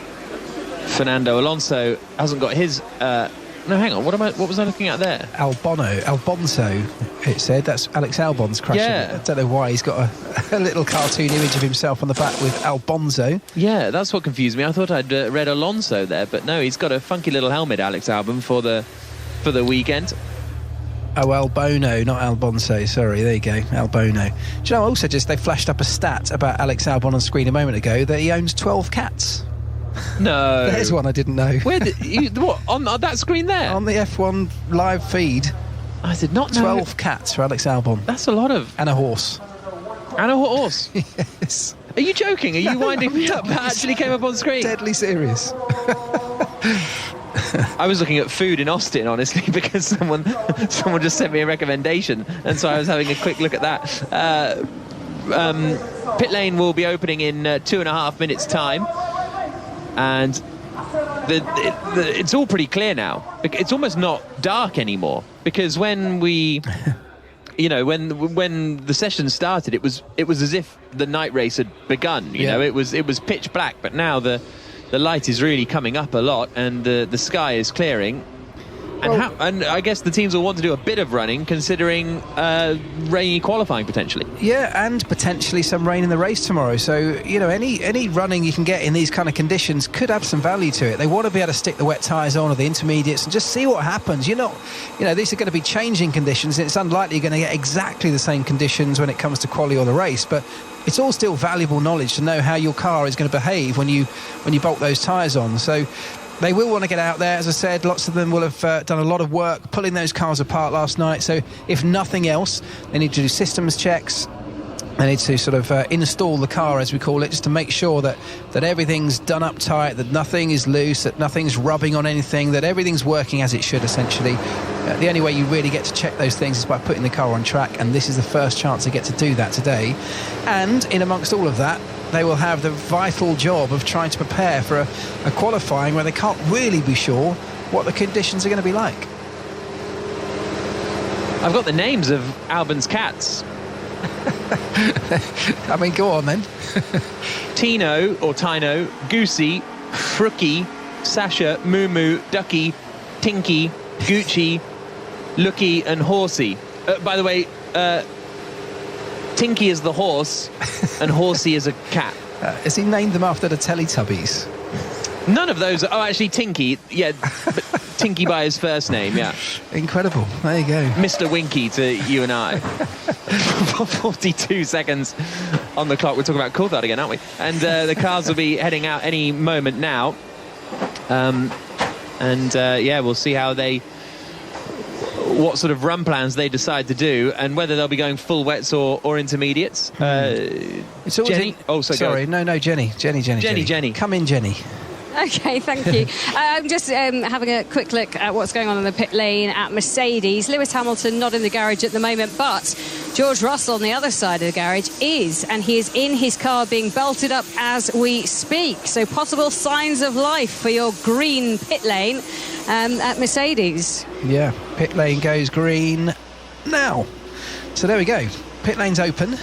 Fernando Alonso hasn't got his no, hang on, what was I looking at there? Albonso, it said. That's Alex Albon's crash. Yeah. I don't know why he's got a little cartoon image of himself on the back with Albonso. Yeah, that's what confused me. I thought I'd read Alonso there, but no, he's got a funky little helmet, Alex Albon, for the weekend. Oh, Albono, not Albonso. Sorry, there you go, Albono. Do you know, also they flashed up a stat about Alex Albon on screen a moment ago that he owns 12 cats. No. There's one I didn't know. Where what, on that screen there? On the F1 live feed. I did not know. 12 cats for Alex Albon. That's a lot of... And a horse. And a horse? Yes. Are you joking? Are you winding me up? That actually came up on screen. Deadly serious. I was looking at food in Austin, honestly, because someone just sent me a recommendation, and so I was having a quick look at that. Pit lane will be opening in 2.5 minutes' time, and it's all pretty clear now. It's almost not dark anymore, because when we... You know, when the session started, it was as if the night race had begun. You know, it was pitch black, but now the light is really coming up a lot, and the sky is clearing. And I guess the teams will want to do a bit of running, considering rainy qualifying potentially. Yeah, and potentially some rain in the race tomorrow. So, you know, any running you can get in these kind of conditions could have some value to it. They want to be able to stick the wet tyres on or the intermediates and just see what happens. These are going to be changing conditions, and it's unlikely you're going to get exactly the same conditions when it comes to quali or the race, but it's all still valuable knowledge to know how your car is going to behave when you bolt those tyres on. So they will want to get out there. As I said, lots of them will have done a lot of work pulling those cars apart last night. So if nothing else, they need to do systems checks. They need to sort of install the car, as we call it, just to make sure that everything's done up tight, that nothing is loose, that nothing's rubbing on anything, that everything's working as it should, essentially. The only way you really get to check those things is by putting the car on track, and this is the first chance they get to do that today. And in amongst all of that, they will have the vital job of trying to prepare for a qualifying where they can't really be sure what the conditions are going to be like. I've got the names of Albon's cats. I mean, go on then. Tino, Goosey, Frookie, Sasha, Moo, Ducky, Tinky, Gucci, Looky and Horsey. By the way, Tinky is the horse and Horsey is a cat. Has he named them after the Teletubbies? None of those. Oh, actually, Tinky. Yeah, but Tinky by his first name, yeah. Incredible. There you go. Mr. Winky to you and I. 42 seconds on the clock. We're talking about Coulthard again, aren't we? And the cars will be heading out any moment now. And we'll see what sort of run plans they decide to do, and whether they'll be going full wets or intermediates. Jenny? Jenny. Come in, Jenny. Okay, thank you. I'm just having a quick look at what's going on in the pit lane at Mercedes. Lewis Hamilton not in the garage at the moment, but George Russell on the other side of the garage is, and he is in his car being belted up as we speak. So possible signs of life for your green pit lane at Mercedes. Yeah, pit lane goes green now. So there we go. Pit lane's open.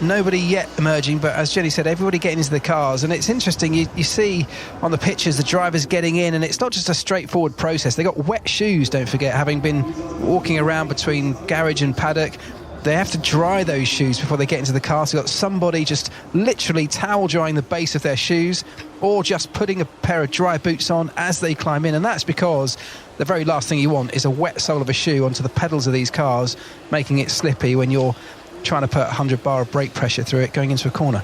Nobody yet emerging, but as Jenny said, everybody getting into the cars. And it's interesting, you see on the pictures the drivers getting in, and it's not just a straightforward process. They got wet shoes, don't forget, having been walking around between garage and paddock. They have to dry those shoes before they get into the car. So you've got somebody just literally towel drying the base of their shoes, or just putting a pair of dry boots on as they climb in. And that's because the very last thing you want is a wet sole of a shoe onto the pedals of these cars, making it slippy when you're trying to put 100 bar of brake pressure through it going into a corner.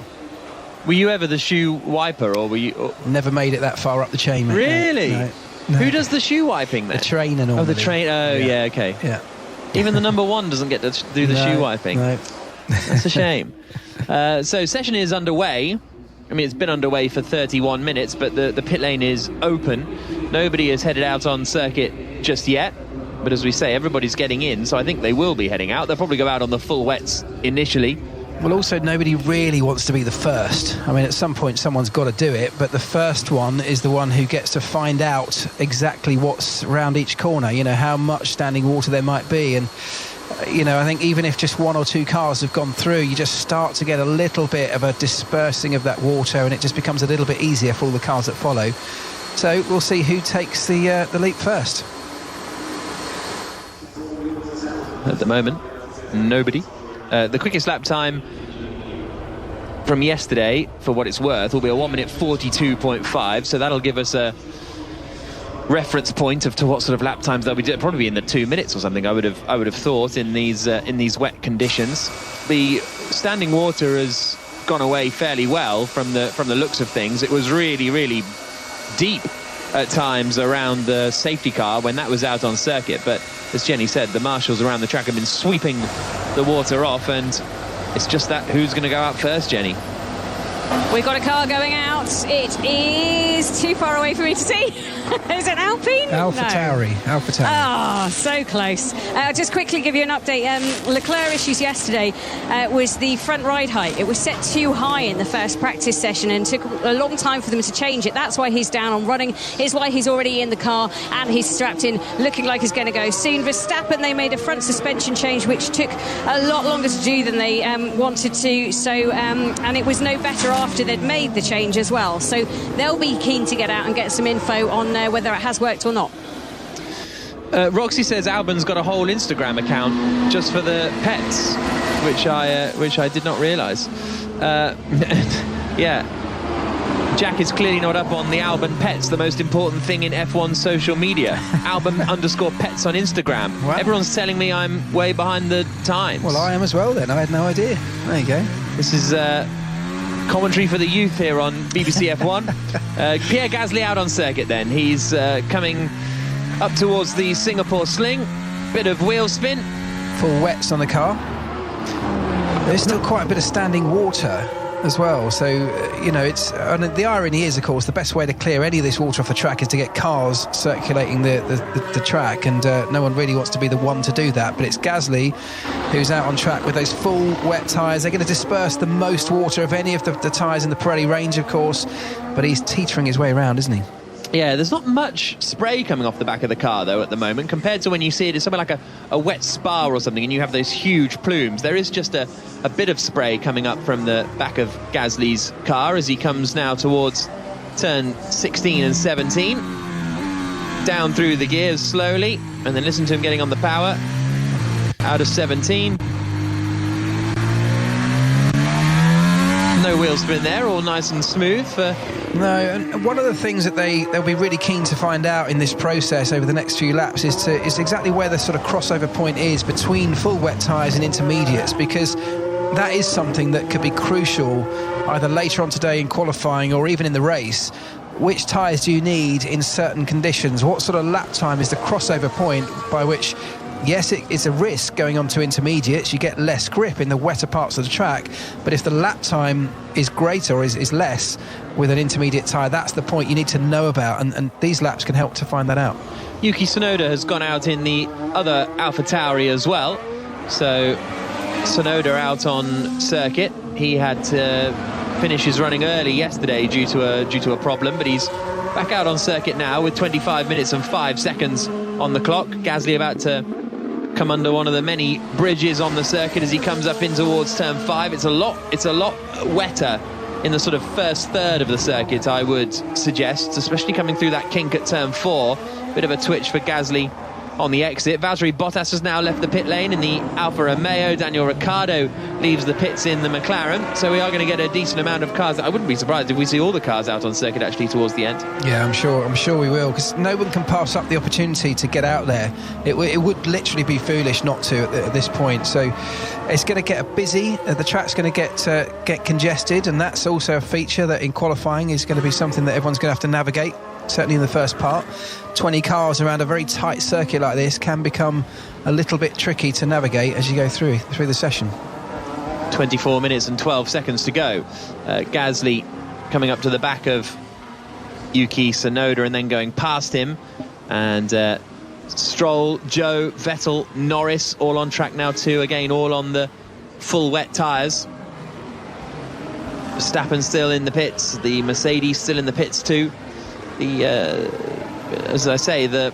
Were you ever the shoe wiper, or were you... Never made it that far up the chain, mate. Really? No. Who does the shoe wiping then? The trainer normally. Oh, the trainer. Oh, yeah, okay. Yeah. Even the number one doesn't get to do the shoe wiping. No. That's a shame. So session is underway. I mean, it's been underway for 31 minutes, but the pit lane is open. Nobody has headed out on circuit just yet. But as we say, everybody's getting in, so I think they will be heading out. They'll probably go out on the full wets initially. Well, also, nobody really wants to be the first. I mean, at some point, someone's got to do it, but the first one is the one who gets to find out exactly what's around each corner, how much standing water there might be. And, I think even if just one or two cars have gone through, you just start to get a little bit of a dispersing of that water, and it just becomes a little bit easier for all the cars that follow. So we'll see who takes the leap first. At the moment, nobody. The quickest lap time from yesterday, for what it's worth, will be a 1 minute 42.5, so that'll give us a reference point of to what sort of lap times they'll be doing. Probably be in the 2 minutes or something, I would have thought, in these wet conditions. The standing water has gone away fairly well from the looks of things. It was really, really deep at times around the safety car when that was out on circuit, but as Jenny said, the marshals around the track have been sweeping the water off, and it's just that who's going to go out first, Jenny? We've got a car going out. It is too far away for me to see. Is it Alpine? AlphaTauri. Oh, so close. I'll just quickly give you an update. Leclerc issues yesterday was the front ride height. It was set too high in the first practice session and took a long time for them to change it. That's why he's down on running. It's why he's already in the car and he's strapped in, looking like he's going to go soon. Verstappen, they made a front suspension change, which took a lot longer to do than they wanted to. So, and it was no better after they'd made the change as well. So they'll be keen to get out and get some info on whether it has worked or not. Roxy says Albon's got a whole Instagram account just for the pets, which I did not realise. Yeah, Jack is clearly not up on the Albon pets, the most important thing in F1 social media. Albon_pets on Instagram. Wow. Everyone's telling me I'm way behind the times. Well, I am as well then. I had no idea. There you go. This is commentary for the youth here on BBC F1. Pierre Gasly out on circuit then. He's coming up towards the Singapore sling. Bit of wheel spin. Full wets on the car. There's still quite a bit of standing water as well, so it's, and the irony is, of course, the best way to clear any of this water off the track is to get cars circulating the track, and no one really wants to be the one to do that, but it's Gasly who's out on track with those full wet tyres. They're going to disperse the most water of any of the tyres in the Pirelli range, of course, but he's teetering his way around, isn't he? Yeah, there's not much spray coming off the back of the car, though, at the moment, compared to when you see it in somewhere like a wet spa or something, and you have those huge plumes. There is just a bit of spray coming up from the back of Gasly's car as he comes now towards turn 16 and 17. Down through the gears slowly, and then listen to him getting on the power. Out of 17. No wheel spin there, all nice and smooth for... No, and one of the things that they'll be really keen to find out in this process over the next few laps is exactly where the sort of crossover point is between full wet tyres and intermediates, because that is something that could be crucial either later on today in qualifying or even in the race. which tyres do you need in certain conditions? What sort of lap time is the crossover point by which, yes, it's a risk going on to intermediates, you get less grip in the wetter parts of the track, but if the lap time is greater or is less with an intermediate tyre, that's the point you need to know about, and these laps can help to find that out. Yuki Tsunoda has gone out in the other AlphaTauri as well, so Tsunoda out on circuit. He had to finish his running early yesterday due to a problem, but he's back out on circuit now with 25 minutes and 5 seconds on the clock. Gasly about to come under one of the many bridges on the circuit as he comes up in towards turn 5. It's a lot wetter in the sort of first third of the circuit, I would suggest, especially coming through that kink at turn 4. Bit of a twitch for Gasly on the exit. Valtteri Bottas has now left the pit lane in the Alfa Romeo. Daniel Ricciardo leaves the pits in the McLaren. So we are going to get a decent amount of cars. I wouldn't be surprised if we see all the cars out on circuit actually towards the end. Yeah, I'm sure we will, because no one can pass up the opportunity to get out there. It would literally be foolish not to at this point. So it's going to get busy. The track's going to get congested, and that's also a feature that in qualifying is going to be something that everyone's going to have to navigate. Certainly in the first part, 20 cars around a very tight circuit like this can become a little bit tricky to navigate as you go through the session. 24 minutes and 12 seconds to go. Gasly coming up to the back of Yuki Tsunoda and then going past him, and Stroll, Joe, Vettel, Norris all on track now too, again all on the full wet tyres. Verstappen still in the pits, the Mercedes still in the pits too. As I say, the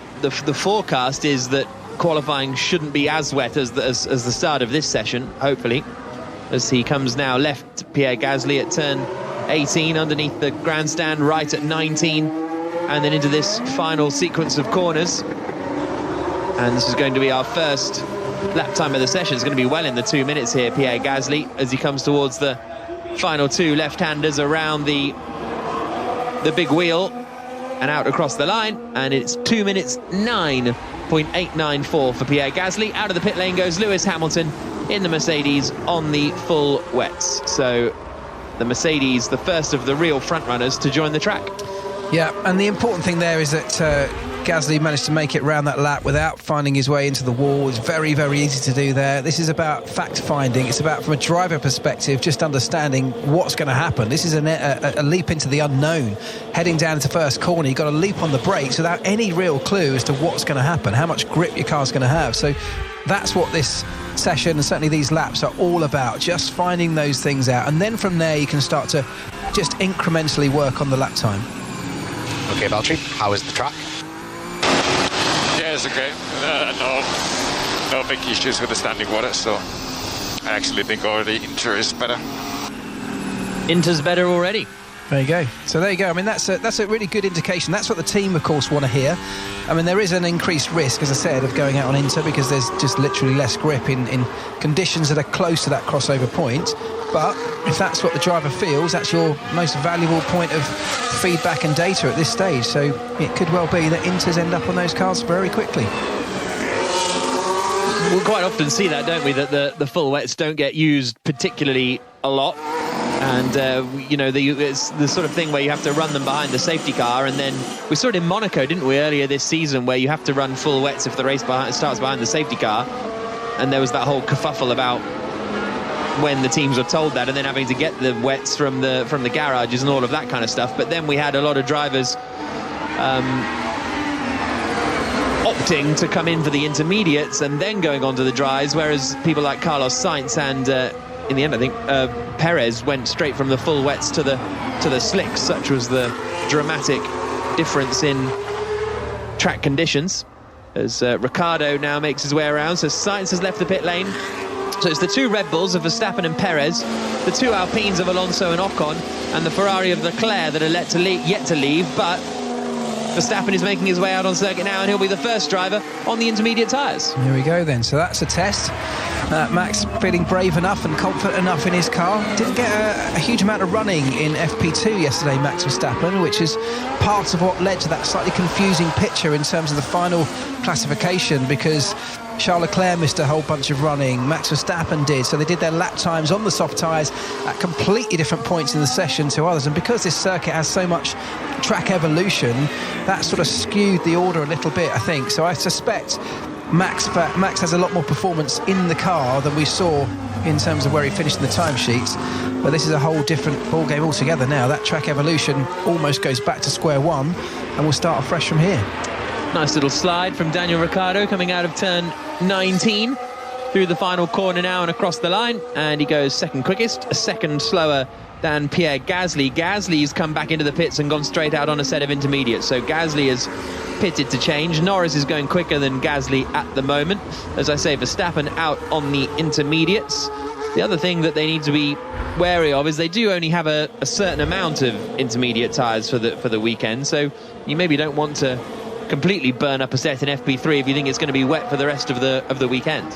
forecast is that qualifying shouldn't be as wet as the start of this session, hopefully, as he comes now left Pierre Gasly at turn 18 underneath the grandstand, right at 19, and then into this final sequence of corners. And this is going to be our first lap time of the session. It's going to be well in the 2 minutes here, Pierre Gasly, as he comes towards the final two left-handers around the big wheel and out across the line, and it's 2 minutes 9.894 for Pierre Gasly. Out of the pit lane goes Lewis Hamilton in the Mercedes on the full wets. So the Mercedes, the first of the real front runners to join the track. Yeah, and the important thing there is that Gasly managed to make it round that lap without finding his way into the wall. It's very, very easy to do there. This is about fact-finding. It's about, from a driver perspective, just understanding what's going to happen. This is a leap into the unknown. Heading down into first corner, you've got to leap on the brakes without any real clue as to what's going to happen, how much grip your car's going to have. So that's what this session, and certainly these laps, are all about, just finding those things out. And then from there, you can start to just incrementally work on the lap time. OK, Valtteri, how is the track? Yeah, it's okay. No big issues with the standing water, so I actually think already Inter is better. Inter's better already. There you go. So there you go. I mean, that's a really good indication. That's what the team, of course, want to hear. I mean, there is an increased risk, as I said, of going out on Inter because there's just literally less grip in conditions that are close to that crossover point. But if that's what the driver feels, that's your most valuable point of feedback and data at this stage. So it could well be that Inters end up on those cars very quickly. We quite often see that, don't we, that the full wets don't get used particularly a lot. And, it's the sort of thing where you have to run them behind the safety car. And then we saw it in Monaco, didn't we, earlier this season, where you have to run full wets if the race starts behind the safety car. And there was that whole kerfuffle about when the teams were told that, and then having to get the wets from the garages and all of that kind of stuff. But then we had a lot of drivers opting to come in for the intermediates and then going on to the dries, whereas people like Carlos Sainz and in the end I think Perez went straight from the full wets to the slicks. Such was the dramatic difference in track conditions, as Ricciardo now makes his way around. So Sainz has left the pit lane. So it's the two Red Bulls of Verstappen and Perez, the two Alpines of Alonso and Ocon, and the Ferrari of Leclerc that are yet to leave. But Verstappen is making his way out on circuit now, and he'll be the first driver on the intermediate tyres. Here we go then. So that's a test. Max feeling brave enough and confident enough in his car. Didn't get a huge amount of running in FP2 yesterday, Max Verstappen, which is part of what led to that slightly confusing picture in terms of the final classification, because Charles Leclerc missed a whole bunch of running. Max Verstappen did. So they did their lap times on the soft tyres at completely different points in the session to others. And because this circuit has so much track evolution, that sort of skewed the order a little bit, I think. So I suspect Max has a lot more performance in the car than we saw in terms of where he finished in the timesheets. But this is a whole different ball game altogether now. That track evolution almost goes back to square one, and we'll start afresh from here. Nice little slide from Daniel Ricciardo coming out of turn 19 through the final corner now and across the line, and he goes second quickest, a second slower than Pierre Gasly. Gasly's come back into the pits and gone straight out on a set of intermediates, so Gasly has pitted to change. Norris is going quicker than Gasly at the moment. As I say, Verstappen out on the intermediates. The other thing that they need to be wary of is they do only have a certain amount of intermediate tyres for the weekend, so you maybe don't want to completely burn up a set in FP3 if you think it's going to be wet for the rest of the weekend.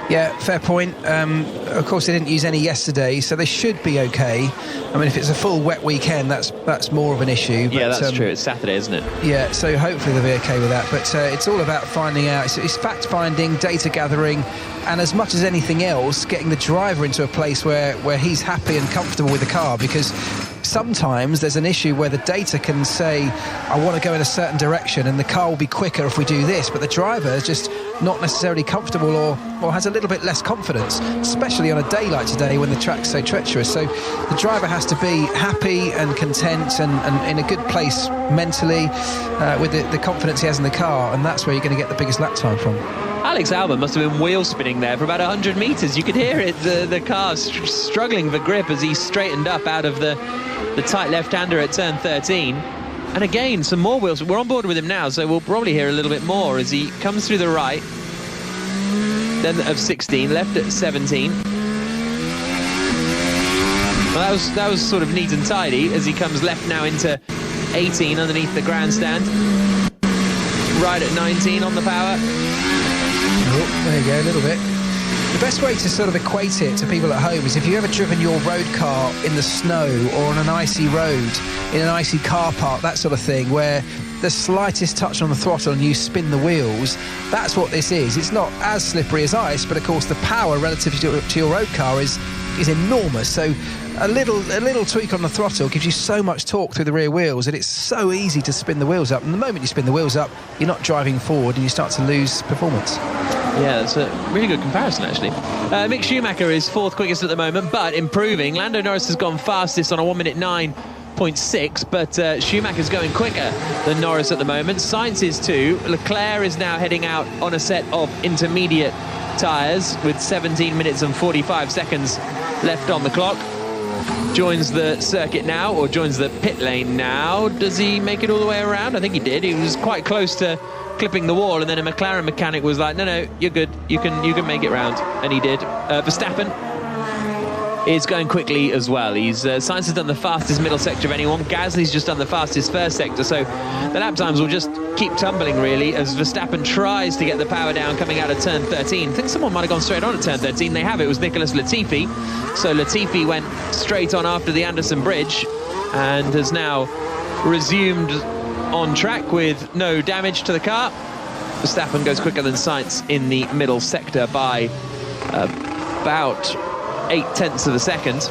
Yeah, fair point. Of course, they didn't use any yesterday, so they should be okay. I mean, if it's a full wet weekend, that's more of an issue. But, yeah, that's true. It's Saturday, isn't it? Yeah, so hopefully they'll be okay with that. But it's all about finding out. It's fact-finding, data gathering, and as much as anything else, getting the driver into a place where he's happy and comfortable with the car, because sometimes there's an issue where the data can say, I want to go in a certain direction and the car will be quicker if we do this, but the driver is just not necessarily comfortable or has a little bit less confidence, especially on a day like today when the track's so treacherous. So the driver has to be happy and content and in a good place mentally with the confidence he has in the car, and that's where you're going to get the biggest lap time from. Alex Albon must have been wheel spinning there for about 100 metres. You could hear it, the car struggling for grip as he straightened up out of the tight left-hander at turn 13. And again, some more wheels. We're on board with him now, so we'll probably hear a little bit more as he comes through the right. Then of 16, left at 17. Well, that was sort of neat and tidy as he comes left now into 18 underneath the grandstand. Right at 19 on the power. Oh, there you go, a little bit. The best way to sort of equate it to people at home is if you've ever driven your road car in the snow or on an icy road, in an icy car park, that sort of thing, where the slightest touch on the throttle and you spin the wheels, that's what this is. It's not as slippery as ice, but of course the power relative to your road car is enormous. So a little tweak on the throttle gives you so much torque through the rear wheels that it's so easy to spin the wheels up. And the moment you spin the wheels up, you're not driving forward and you start to lose performance. Yeah, that's a really good comparison, actually. Mick Schumacher is fourth quickest at the moment, but improving. Lando Norris has gone fastest on a 1 minute 9.6, but Schumacher's going quicker than Norris at the moment. Sainz is too. Leclerc is now heading out on a set of intermediate tyres with 17 minutes and 45 seconds left on the clock. Joins the circuit now, or joins the pit lane now. Does he make it all the way around? I think he did. He was quite close to clipping the wall, and then a McLaren mechanic was like, no, you're good, you can make it round, and he did. Verstappen is going quickly as well. Sainz has done the fastest middle sector of anyone. Gasly's just done the fastest first sector, so the lap times will just keep tumbling really as Verstappen tries to get the power down coming out of turn 13. I think someone might have gone straight on at turn 13. They have. It was Nicholas Latifi. So Latifi went straight on after the Anderson Bridge and has now resumed on track with no damage to the car. Verstappen goes quicker than Sainz in the middle sector by about 0.8 of a second.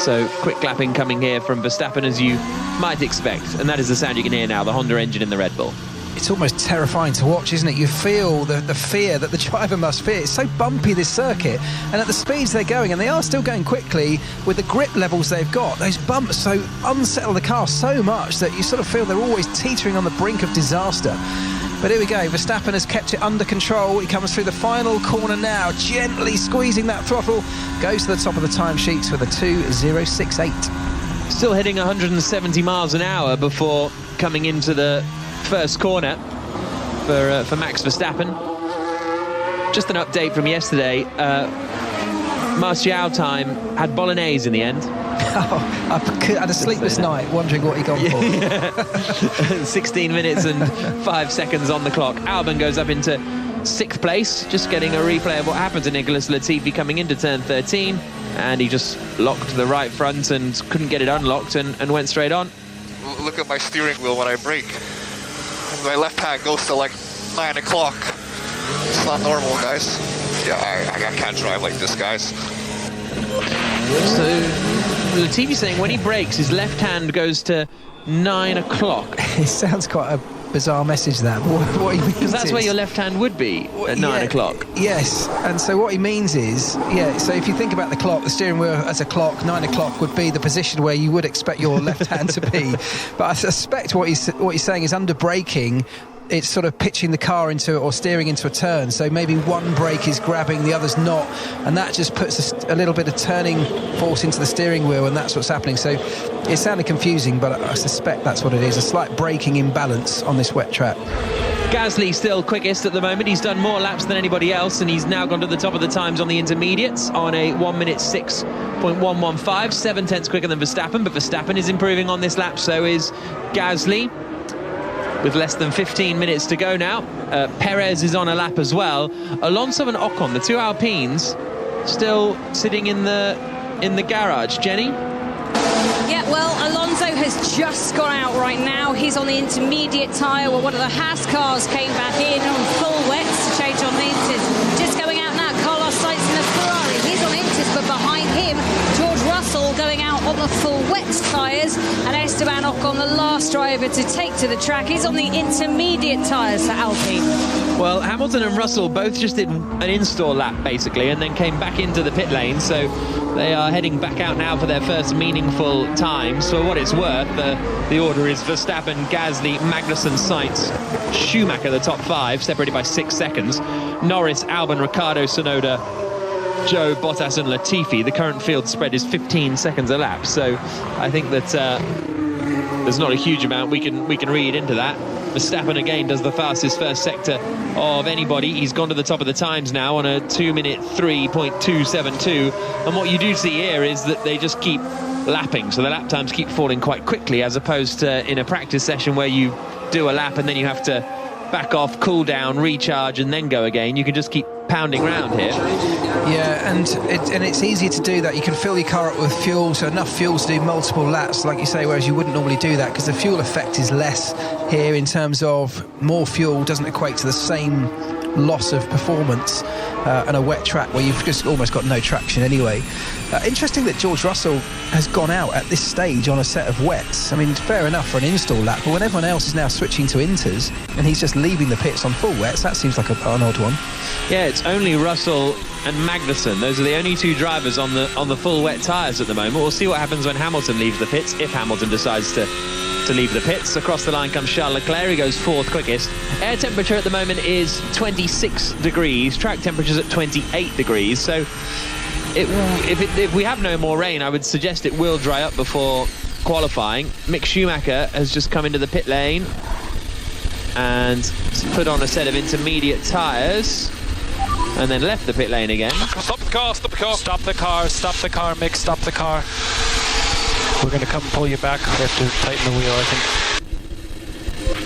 So quick lapping coming here from Verstappen, as you might expect, and that is the sound you can hear now, the Honda engine in the Red Bull. It's almost terrifying to watch, isn't it? You feel the fear that the driver must fear. It's so bumpy, this circuit, and at the speeds they're going, and they are still going quickly with the grip levels they've got, those bumps so unsettle the car so much that you sort of feel they're always teetering on the brink of disaster. But here we go, Verstappen has kept it under control. He comes through the final corner now, gently squeezing that throttle, goes to the top of the timesheets with a 2.068. Still hitting 170 miles an hour before coming into the first corner for Max Verstappen. Just an update from yesterday. Martial time had bolognese in the end. Oh, I had a sleepless night wondering what he'd gone for. Yeah. 16 minutes and 5 seconds on the clock. Albon goes up into 6th place, just getting a replay of what happened to Nicholas Latifi coming into turn 13, and he just locked the right front and couldn't get it unlocked and went straight on. Look at my steering wheel when I brake. My left hand goes to like 9 o'clock. is not normal, guys. Yeah, I can't drive like this, guys. So Latifi saying when he brakes, his left hand goes to 9 o'clock. It sounds quite a bizarre message, that. What he means, because that's where your left hand would be at 9 o'clock. Yes, and so what he means is, so if you think about the clock, the steering wheel as a clock, 9 o'clock would be the position where you would expect your left hand to be. But I suspect what he's saying is under braking, it's sort of pitching the car into or steering into a turn, so maybe one brake is grabbing, the other's not, and that just puts a little bit of turning force into the steering wheel, and that's what's happening. So it sounded confusing, but I suspect that's what it is, a slight braking imbalance on this wet track. Gasly still quickest at the moment. He's done more laps than anybody else, and he's now gone to the top of the times on the intermediates on a 1 minute 6.115, 7 tenths quicker than Verstappen, but Verstappen is improving on this lap, so is Gasly. With less than 15 minutes to go now, Perez is on a lap as well. Alonso and Ocon, the two Alpines, still sitting in the garage. Jenny? Yeah, well, Alonso has just gone out right now. He's on the intermediate tyre where one of the Haas cars came back in on full wets to change on the inters. Just going out now, Carlos Sainz in the Ferrari. He's on inters, but behind him, George Russell going out on the full wet tyres, and Esteban Ocon, the last driver to take to the track, is on the intermediate tyres for Alpine. Well, Hamilton and Russell both just did an in-store lap, basically, and then came back into the pit lane, so they are heading back out now for their first meaningful times. For what it's worth, the order is Verstappen, Gasly, Magnussen, Sainz, Schumacher, the top 5, separated by 6 seconds. Norris, Albon, Ricciardo, Tsunoda, Joe, Bottas and Latifi. The current field spread is 15 seconds a lap, so I think that there's not a huge amount we can read into that. Verstappen again does the fastest first sector of anybody. He's gone to the top of the times now on a 2 minute 3.272, and what you do see here is that they just keep lapping, so the lap times keep falling quite quickly, as opposed to in a practice session where you do a lap and then you have to back off, cool down, recharge and then go again. You can just keep pounding around here. Yeah, and it's easier to do that. You can fill your car up with fuel, so enough fuel to do multiple laps, like you say, whereas you wouldn't normally do that because the fuel effect is less here in terms of more fuel doesn't equate to the same loss of performance on a wet track where you've just almost got no traction anyway. Interesting that George Russell has gone out at this stage on a set of wets. I mean, fair enough for an install lap, but when everyone else is now switching to inters and he's just leaving the pits on full wets, that seems like an odd one. Yeah, it's only Russell and Magnussen. Those are the only two drivers on the full wet tyres at the moment. We'll see what happens when Hamilton leaves the pits, if Hamilton decides to leave the pits. Across the line comes Charles Leclerc. He goes 4th quickest. Air temperature at the moment is 26 degrees. Track temperature's at 28 degrees. So if we have no more rain, I would suggest it will dry up before qualifying. Mick Schumacher has just come into the pit lane and put on a set of intermediate tyres and then left the pit lane again. Stop the car, stop the car. Stop the car, Mick, stop the car. We're going to come and pull you back. We have to tighten the wheel, I think.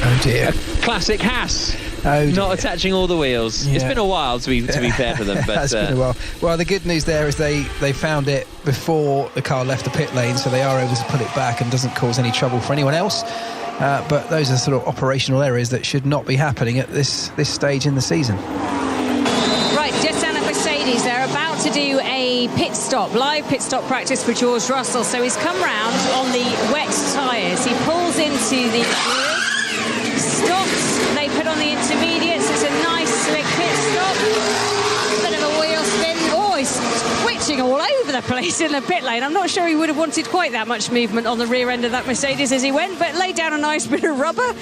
Oh dear. Classic Haas. Oh, not attaching all the wheels. Yeah. It's been a while to be fair to them, but it's been a while. Well, the good news there is they found it before the car left the pit lane, so they are able to pull it back and doesn't cause any trouble for anyone else. But those are sort of operational errors that should not be happening at this stage in the season. Right, just down at Mercedes, they're about to do a pit stop, live pit stop practice for George Russell. So he's come round on the wet tyres. He pulls into the grid, stops, they put on the intermediates. It's a nice slick pit stop. Bit of a wheel spin. Oh, he's twitching all over the place in the pit lane. I'm not sure he would have wanted quite that much movement on the rear end of that Mercedes as he went, but laid down a nice bit of rubber.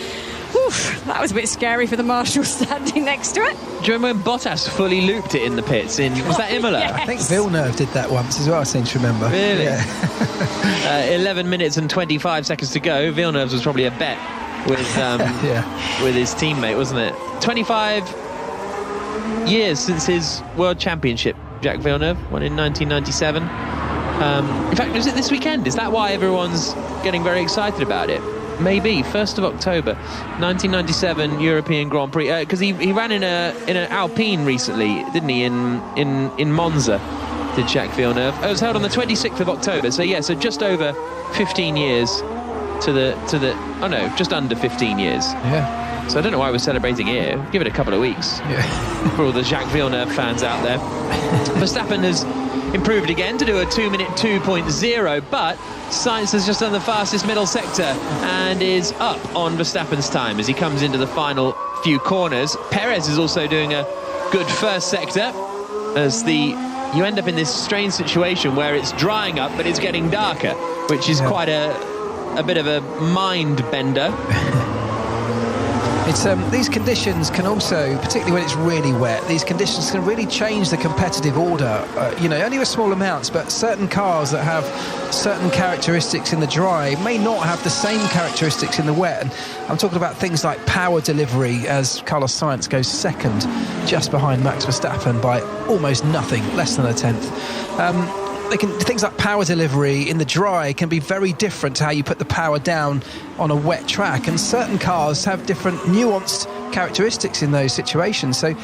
Oof, that was a bit scary for the marshal standing next to it. do you remember when Bottas fully looped it in the pits? Was that Imola? Yes. I think Villeneuve did that once as well, I seem to remember. Really? Yeah. 11 minutes and 25 seconds to go. Villeneuve's was probably a bet with with his teammate, wasn't it? 25 years since his World Championship, Jacques Villeneuve won in 1997. In fact, was it this weekend? Is that why everyone's getting very excited about it? Maybe 1st of October 1997 European Grand Prix, because he ran in an Alpine recently, didn't he, in Monza, did Jacques Villeneuve. It was held on the 26th of October, so yeah, so just over 15 years to the just under 15 years. Yeah. So I don't know why we're celebrating here. Give it a couple of weeks for all the Jacques Villeneuve fans out there. Verstappen has improved again to do a 2-minute 2.0, but Sainz has just done the fastest middle sector and is up on Verstappen's time as he comes into the final few corners. Perez is also doing a good first sector as you end up in this strange situation where it's drying up but it's getting darker, which is quite a bit of a mind bender. It's these conditions can also, particularly when it's really wet, these conditions can really change the competitive order. Only with small amounts, but certain cars that have certain characteristics in the dry may not have the same characteristics in the wet. And I'm talking about things like power delivery, as Carlos Sainz goes second, just behind Max Verstappen by almost nothing, less than a tenth. Things like power delivery in the dry can be very different to how you put the power down on a wet track, and certain cars have different nuanced characteristics in those situations. So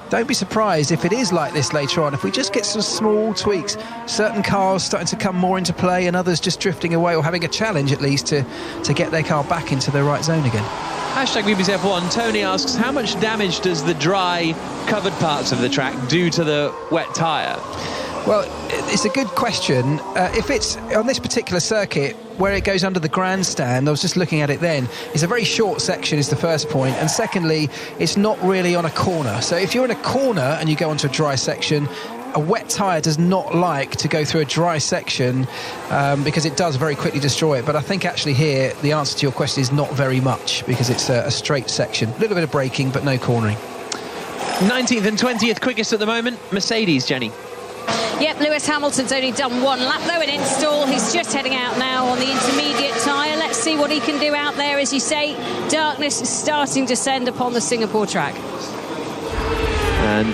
don't be surprised if it is like this later on. If we just get some small tweaks, certain cars starting to come more into play and others just drifting away, or having a challenge at least to get their car back into the right zone again. Hashtag BBC F1. Tony asks, how much damage does the dry covered parts of the track do to the wet tyre? Well, it's a good question. If it's on this particular circuit where it goes under the grandstand, I was just looking at it then, it's a very short section is the first point, and secondly, it's not really on a corner. So if you're in a corner and you go onto a dry section, a wet tyre does not like to go through a dry section because it does very quickly destroy it. But I think actually here the answer to your question is not very much, because it's a straight section. A little bit of braking, but no cornering. 19th and 20th quickest at the moment, Mercedes, Jenny. Yep, Lewis Hamilton's only done one lap though in install. He's just heading out now on the intermediate tyre. Let's see what he can do out there. As you say, darkness is starting to descend upon the Singapore track. And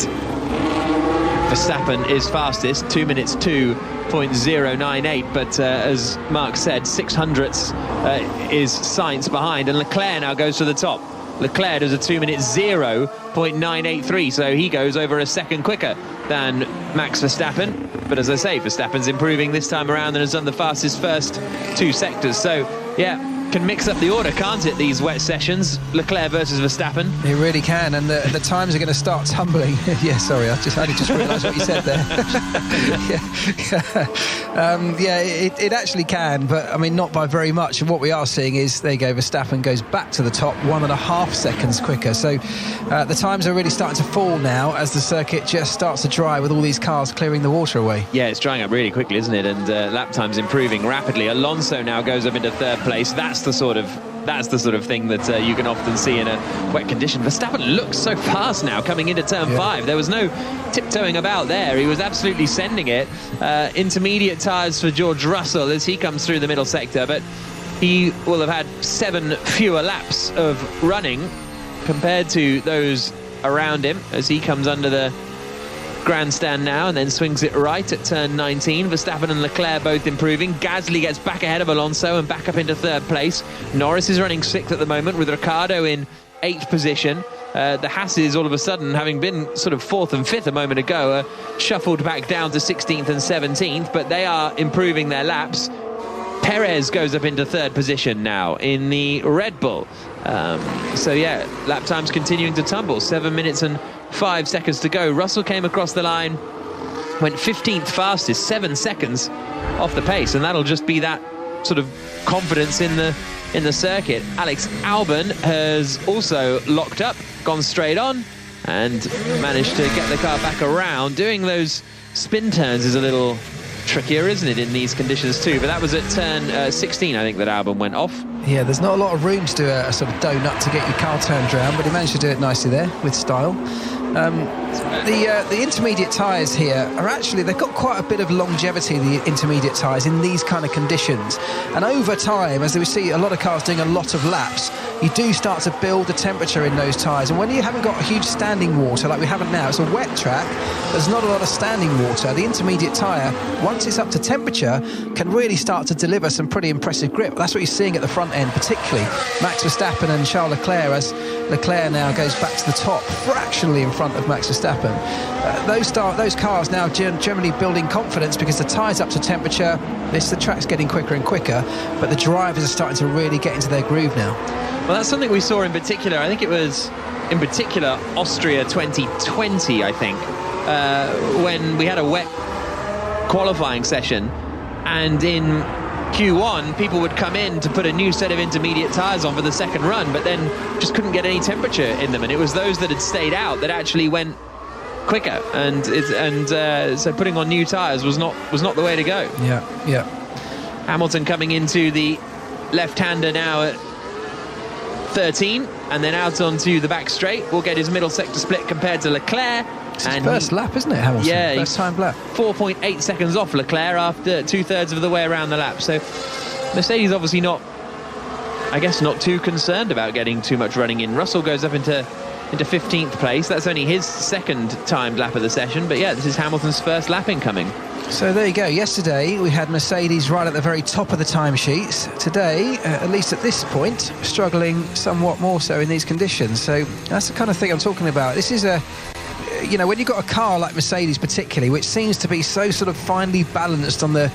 Verstappen is fastest, 2 minutes 2.098, but as Mark said, 600ths is Sainz behind, and Leclerc now goes to the top. Leclerc does a 2 minute 0.983, so he goes over a second quicker than Max Verstappen. But as I say, Verstappen's improving this time around and has done the fastest first two sectors. So, yeah, can mix up the order, can't it, these wet sessions? Leclerc versus Verstappen. It really can, and the times are going to start tumbling. Yeah, sorry, I only just realised what you said there. It actually can, but I mean, not by very much. And what we are seeing is, there you go, Verstappen goes back to the top 1.5 seconds quicker. So the times are really starting to fall now as the circuit just starts to dry with all these cars clearing the water away. Yeah, it's drying up really quickly, isn't it? And lap time's improving rapidly. Alonso now goes up into third place. That's the sort of thing that you can often see in a wet condition. Verstappen looks so fast now coming into turn 5. There was no tiptoeing about there. He was absolutely sending it. Intermediate tyres for George Russell as he comes through the middle sector, but he will have had 7 fewer laps of running compared to those around him as he comes under the grandstand now and then swings it right at turn 19. Verstappen and Leclerc both improving. Gasly gets back ahead of Alonso and back up into third place. Norris is running 6th at the moment with Ricciardo in 8th position. The Hasses, all of a sudden, having been sort of 4th and 5th a moment ago, are shuffled back down to 16th and 17th, but they are improving their laps. Perez goes up into 3rd position now in the Red Bull. Lap time's continuing to tumble. 7 minutes and 5 seconds to go. Russell came across the line, went 15th fastest, 7 seconds off the pace, and that'll just be that sort of confidence in the circuit. Alex Albon has also locked up, gone straight on, and managed to get the car back around. Doing those spin turns is a little trickier, isn't it, in these conditions too? But that was at turn 16, I think, that Albon went off. Yeah, there's not a lot of room to do a sort of donut to get your car turned around, but he managed to do it nicely there with style. The intermediate tyres here are actually, they've got quite a bit of longevity, the intermediate tyres, in these kind of conditions. And over time, as we see a lot of cars doing a lot of laps, you do start to build the temperature in those tyres. And when you haven't got a huge standing water like we haven't now, it's a wet track, there's not a lot of standing water. The intermediate tyre, once it's up to temperature, can really start to deliver some pretty impressive grip. That's what you're seeing at the front end, particularly Max Verstappen and Charles Leclerc, as Leclerc now goes back to the top, fractionally in front of Max Verstappen. Verstappen. Those cars now generally building confidence because the tyre's up to temperature. The track's getting quicker and quicker, but the drivers are starting to really get into their groove now. Well, that's something we saw in particular. I think it was in particular Austria 2020, I think, when we had a wet qualifying session, and in Q1 people would come in to put a new set of intermediate tyres on for the second run, but then just couldn't get any temperature in them, and it was those that had stayed out that actually went quicker, and so putting on new tyres was not the way to go. Yeah. Hamilton coming into the left-hander now at 13, and then out onto the back straight. Will get his middle sector split compared to Leclerc. It's his first lap, isn't it, Hamilton? Yeah, first time lap. 4.8 seconds off Leclerc after 2/3 of the way around the lap. So Mercedes obviously not too concerned about getting too much running in. Russell goes up into 15th place. That's only his second timed lap of the session, but yeah, this is Hamilton's first lap incoming. So there you go. Yesterday we had Mercedes right at the very top of the timesheets. Today, at least at this point, struggling somewhat more so in these conditions. So that's the kind of thing I'm talking about. This is when you've got a car like Mercedes particularly, which seems to be so sort of finely balanced on the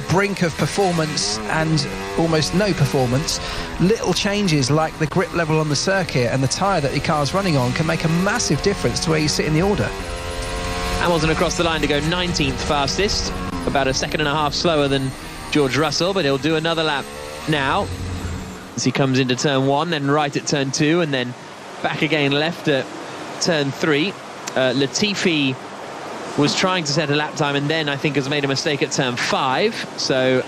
brink of performance and almost no performance, little changes like the grip level on the circuit and the tyre that your car's running on can make a massive difference to where you sit in the order. Hamilton across the line to go 19th fastest, about a second and a half slower than George Russell, but he'll do another lap now as he comes into turn 1, then right at turn 2, and then back again left at turn 3. Latifi was trying to set a lap time and then I think has made a mistake at turn 5, so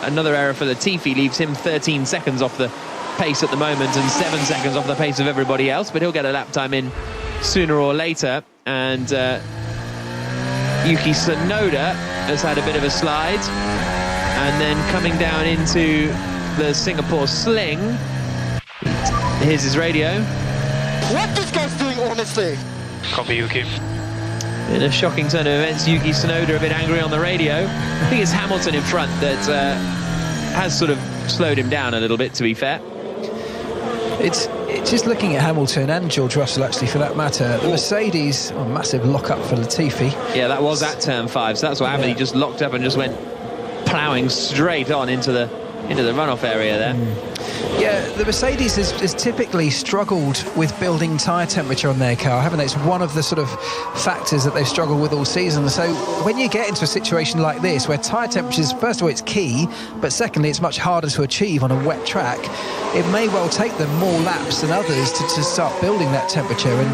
another error for Latifi leaves him 13 seconds off the pace at the moment and 7 seconds off the pace of everybody else, but he'll get a lap time in sooner or later. And Yuki Tsunoda has had a bit of a slide, and then coming down into the Singapore sling, here's his radio. What this guy's doing, honestly? Copy, Yuki. In a shocking turn of events, Yuki Tsunoda a bit angry on the radio. I think it's Hamilton in front that has sort of slowed him down a little bit, to be fair. It's just looking at Hamilton and George Russell, actually, for that matter. The Mercedes, massive lock-up for Latifi. Yeah, that was at turn 5, so that's what happened. He just locked up and just went ploughing straight on into the runoff area there. Yeah, the Mercedes has typically struggled with building tyre temperature on their car, haven't they? It's one of the sort of factors that they've struggled with all season. So when you get into a situation like this, where tyre temperatures, first of all, it's key, but secondly, it's much harder to achieve on a wet track, it may well take them more laps than others to start building that temperature. And,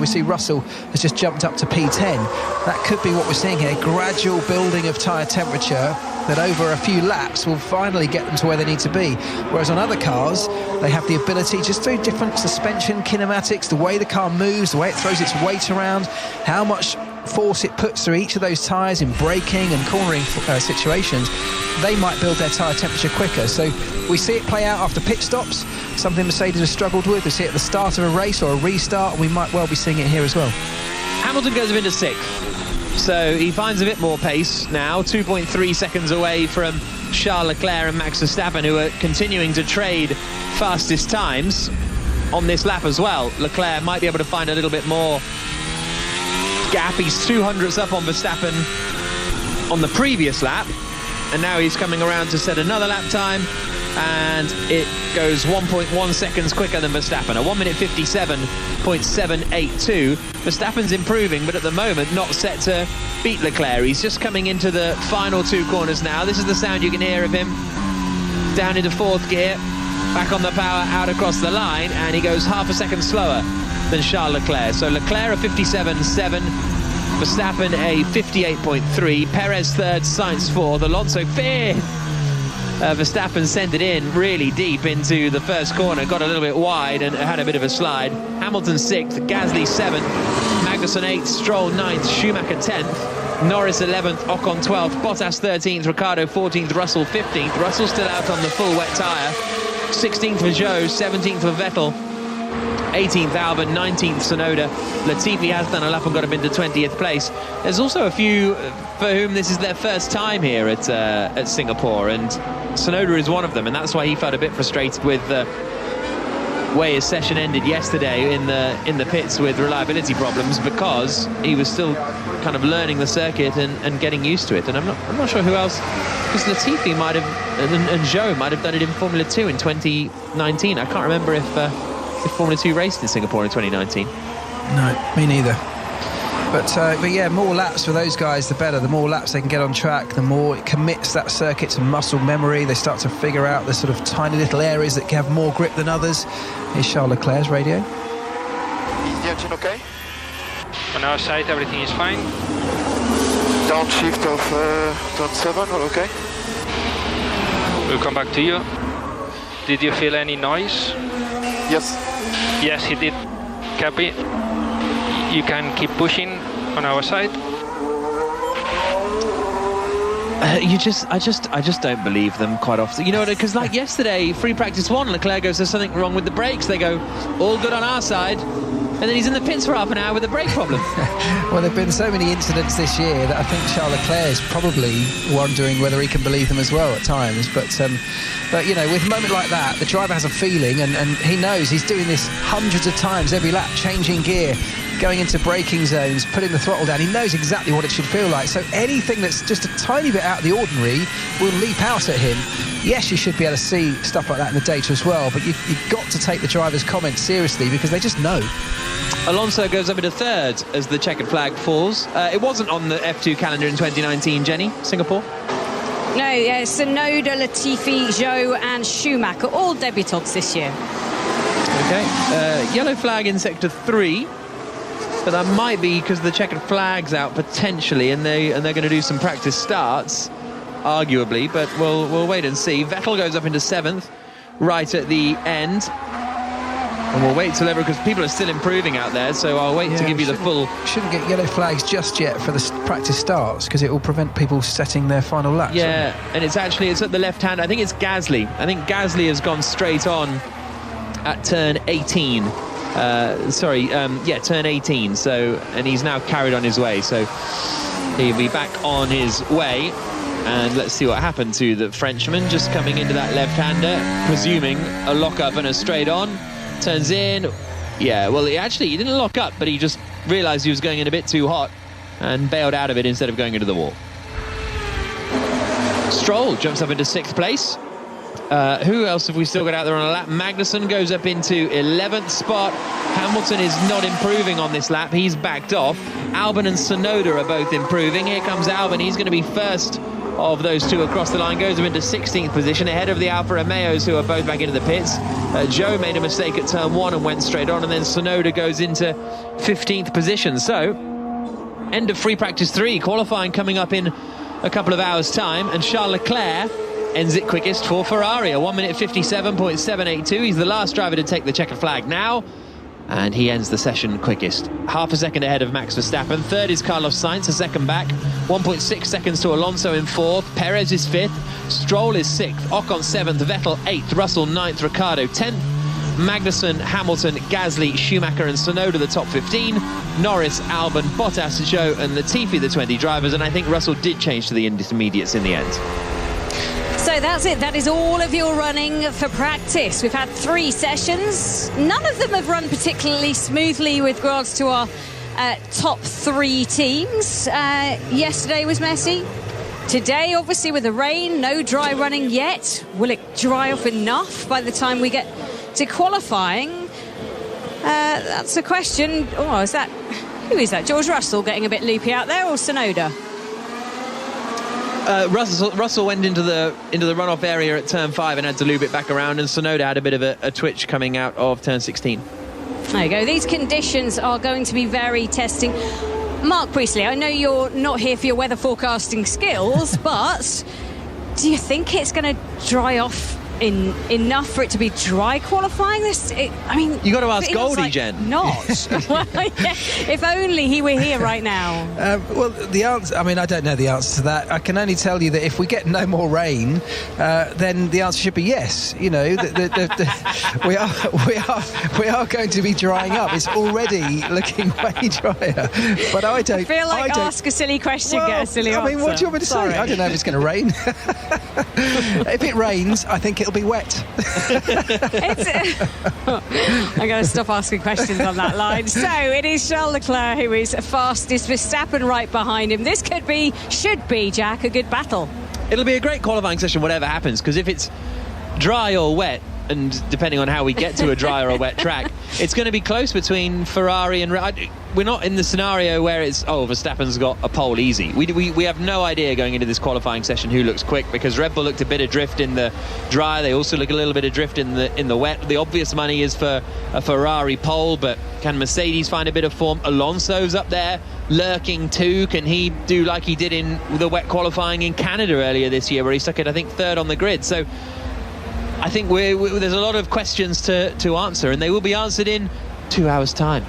we see Russell has just jumped up to P10. That could be what we're seeing here, gradual building of tyre temperature that over a few laps will finally get them to where they need to be. Whereas on other cars, they have the ability, just through different suspension kinematics, the way the car moves, the way it throws its weight around, how much force it puts through each of those tyres in braking and cornering situations, they might build their tyre temperature quicker. So we see it play out after pit stops, something Mercedes has struggled with. We see it at the start of a race or a restart, and we might well be seeing it here as well. Hamilton goes into 6th. So he finds a bit more pace now, 2.3 seconds away from Charles Leclerc and Max Verstappen, who are continuing to trade fastest times on this lap as well. Leclerc might be able to find a little bit more gap. He's 200ths up on Verstappen on the previous lap, and now he's coming around to set another lap time, and it goes 1.1 seconds quicker than Verstappen, a 1 minute 57.782. Verstappen's improving, but at the moment not set to beat Leclerc. He's just coming into the final 2 corners now. This is the sound you can hear of him down into 4th gear, back on the power, out across the line, and he goes half a second slower than Charles Leclerc. So Leclerc a 57.7, Verstappen a 58.3, Perez 3rd, Sainz 4th, Alonso 5th. Verstappen sent it in really deep into the first corner, got a little bit wide and had a bit of a slide. Hamilton 6th, Gasly 7th, Magnussen 8th, Stroll 9th, Schumacher 10th, Norris 11th, Ocon 12th, Bottas 13th, Ricciardo 14th, Russell 15th. Russell still out on the full wet tyre. 16th for Zhou, 17th for Vettel, 18th Albon, 19th Tsunoda. Latifi has done a lap and got him into 20th place. There's also a few for whom this is their first time here at Singapore, and Tsunoda is one of them, and that's why he felt a bit frustrated with way his session ended yesterday in the pits with reliability problems, because he was still kind of learning the circuit and getting used to it. And I'm not sure who else, because Latifi might have and Zhou might have done it in Formula 2 in 2019. I can't remember if Formula 2 raced in Singapore in 2019. No, me neither. But yeah, more laps for those guys, the better. The more laps they can get on track, the more it commits that circuit to muscle memory. They start to figure out the sort of tiny little areas that have more grip than others. Here's Charles Leclerc's radio. Is the engine okay? On our side, everything is fine. Downshift of turn 7, all okay? We'll come back to you. Did you feel any noise? Yes. Yes, he did. Copy. You can keep pushing on our side. I just don't believe them quite often. You know, because like yesterday, free practice 1, Leclerc goes, there's something wrong with the brakes. They go, all good on our side. And then he's in the pits for half an hour with a brake problem. Well, there have been so many incidents this year that I think Charles Leclerc is probably wondering whether he can believe them as well at times. But you know, with a moment like that, the driver has a feeling, and he knows he's doing this hundreds of times every lap, changing gear, going into braking zones, putting the throttle down. He knows exactly what it should feel like. So anything that's just a tiny bit out of the ordinary will leap out at him. Yes, you should be able to see stuff like that in the data as well, but you've got to take the driver's comments seriously, because they just know. Alonso goes up into third as the checkered flag falls. It wasn't on the F2 calendar in 2019, Jenny, Singapore? No, yeah, Tsunoda, Latifi, Zhou and Schumacher, all debutants this year. Okay, yellow flag in sector 3. But that might be because the checkered flag's out potentially, and they're going to do some practice starts, arguably. But we'll wait and see. Vettel goes up into 7th, right at the end, and we'll wait till because people are still improving out there. So I'll wait to give you the full. Shouldn't get yellow flags just yet for the practice starts, because it will prevent people setting their final laps. Yeah, and it's at the left hand. I think it's Gasly. I think Gasly has gone straight on at turn 18. Turn 18. So, and he's now carried on his way. So he'll be back on his way. And let's see what happened to the Frenchman just coming into that left-hander, presuming a lock-up and a straight on. Turns in. Yeah, well, he didn't lock up, but he just realised he was going in a bit too hot and bailed out of it instead of going into the wall. Stroll jumps up into 6th place. Who else have we still got out there on a lap? Magnussen goes up into 11th spot. Hamilton is not improving on this lap. He's backed off. Albon and Tsunoda are both improving. Here comes Albon. He's going to be first of those two across the line. Goes up into 16th position, ahead of the Alfa Romeos, who are both back into the pits. Zhou made a mistake at turn 1 and went straight on, and then Tsunoda goes into 15th position. So, end of free practice 3. Qualifying coming up in a couple of hours' time, and Charles Leclerc ends it quickest for Ferrari, a 1:57.782. He's the last driver to take the checkered flag now, and he ends the session quickest. Half a second ahead of Max Verstappen. Third is Carlos Sainz, a second back. 1.6 seconds to Alonso in 4th. Perez is 5th. Stroll is 6th. Ocon 7th. Vettel 8th. Russell 9th. Ricciardo 10th. Magnussen, Hamilton, Gasly, Schumacher and Tsunoda the top 15. Norris, Albon, Bottas, Zhou and Latifi the 20 drivers. And I think Russell did change to the intermediates in the end. So that's it. That is all of your running for practice. We've had 3 sessions. None of them have run particularly smoothly with regards to our top 3 teams. Yesterday was messy. Today, obviously, with the rain, no dry running yet. Will it dry off enough by the time we get to qualifying? That's a question. Oh, who is that? George Russell getting a bit loopy out there, or Tsunoda? Russell went into the runoff area at turn 5 and had to loop it back around, and Tsunoda had a bit of a twitch coming out of turn 16. There you go. These conditions are going to be very testing. Mark Priestley, I know you're not here for your weather forecasting skills, but do you think it's going to dry off enough for it to be dry qualifying? You got to ask Goldie, like Jen. Not. Well, yeah, if only he were here right now. Well, the answer. I don't know the answer to that. I can only tell you that if we get no more rain, then the answer should be yes. You know, we are going to be drying up. It's already looking way drier. But I don't. I feel like ask a silly question, get a silly answer. What do you want me to say? I don't know if it's going to rain. If it rains, I think it'll it'll be wet. I'm going to stop asking questions on that line. So it is Charles Leclerc who is fastest, Verstappen right behind him. This should be, Jack, a good battle. It'll be a great qualifying session, whatever happens, because if it's dry or wet, and depending on how we get to a dry or a wet track, it's going to be close between Ferrari and... We're not in the scenario where it's, Verstappen's got a pole easy. We have no idea going into this qualifying session who looks quick, because Red Bull looked a bit adrift in the dry. They also look a little bit adrift in the wet. The obvious money is for a Ferrari pole, but can Mercedes find a bit of form? Alonso's up there lurking too. Can he do like he did in the wet qualifying in Canada earlier this year, where he stuck it, I think, third on the grid? So I think there's a lot of questions to answer, and they will be answered in 2 hours' time.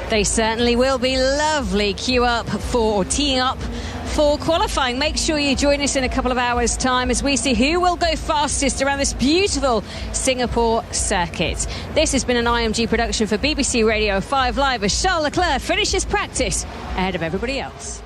They certainly will be. Lovely teeing up for qualifying. Make sure you join us in a couple of hours' time as we see who will go fastest around this beautiful Singapore circuit. This has been an IMG production for BBC Radio 5 Live as Charles Leclerc finishes practice ahead of everybody else.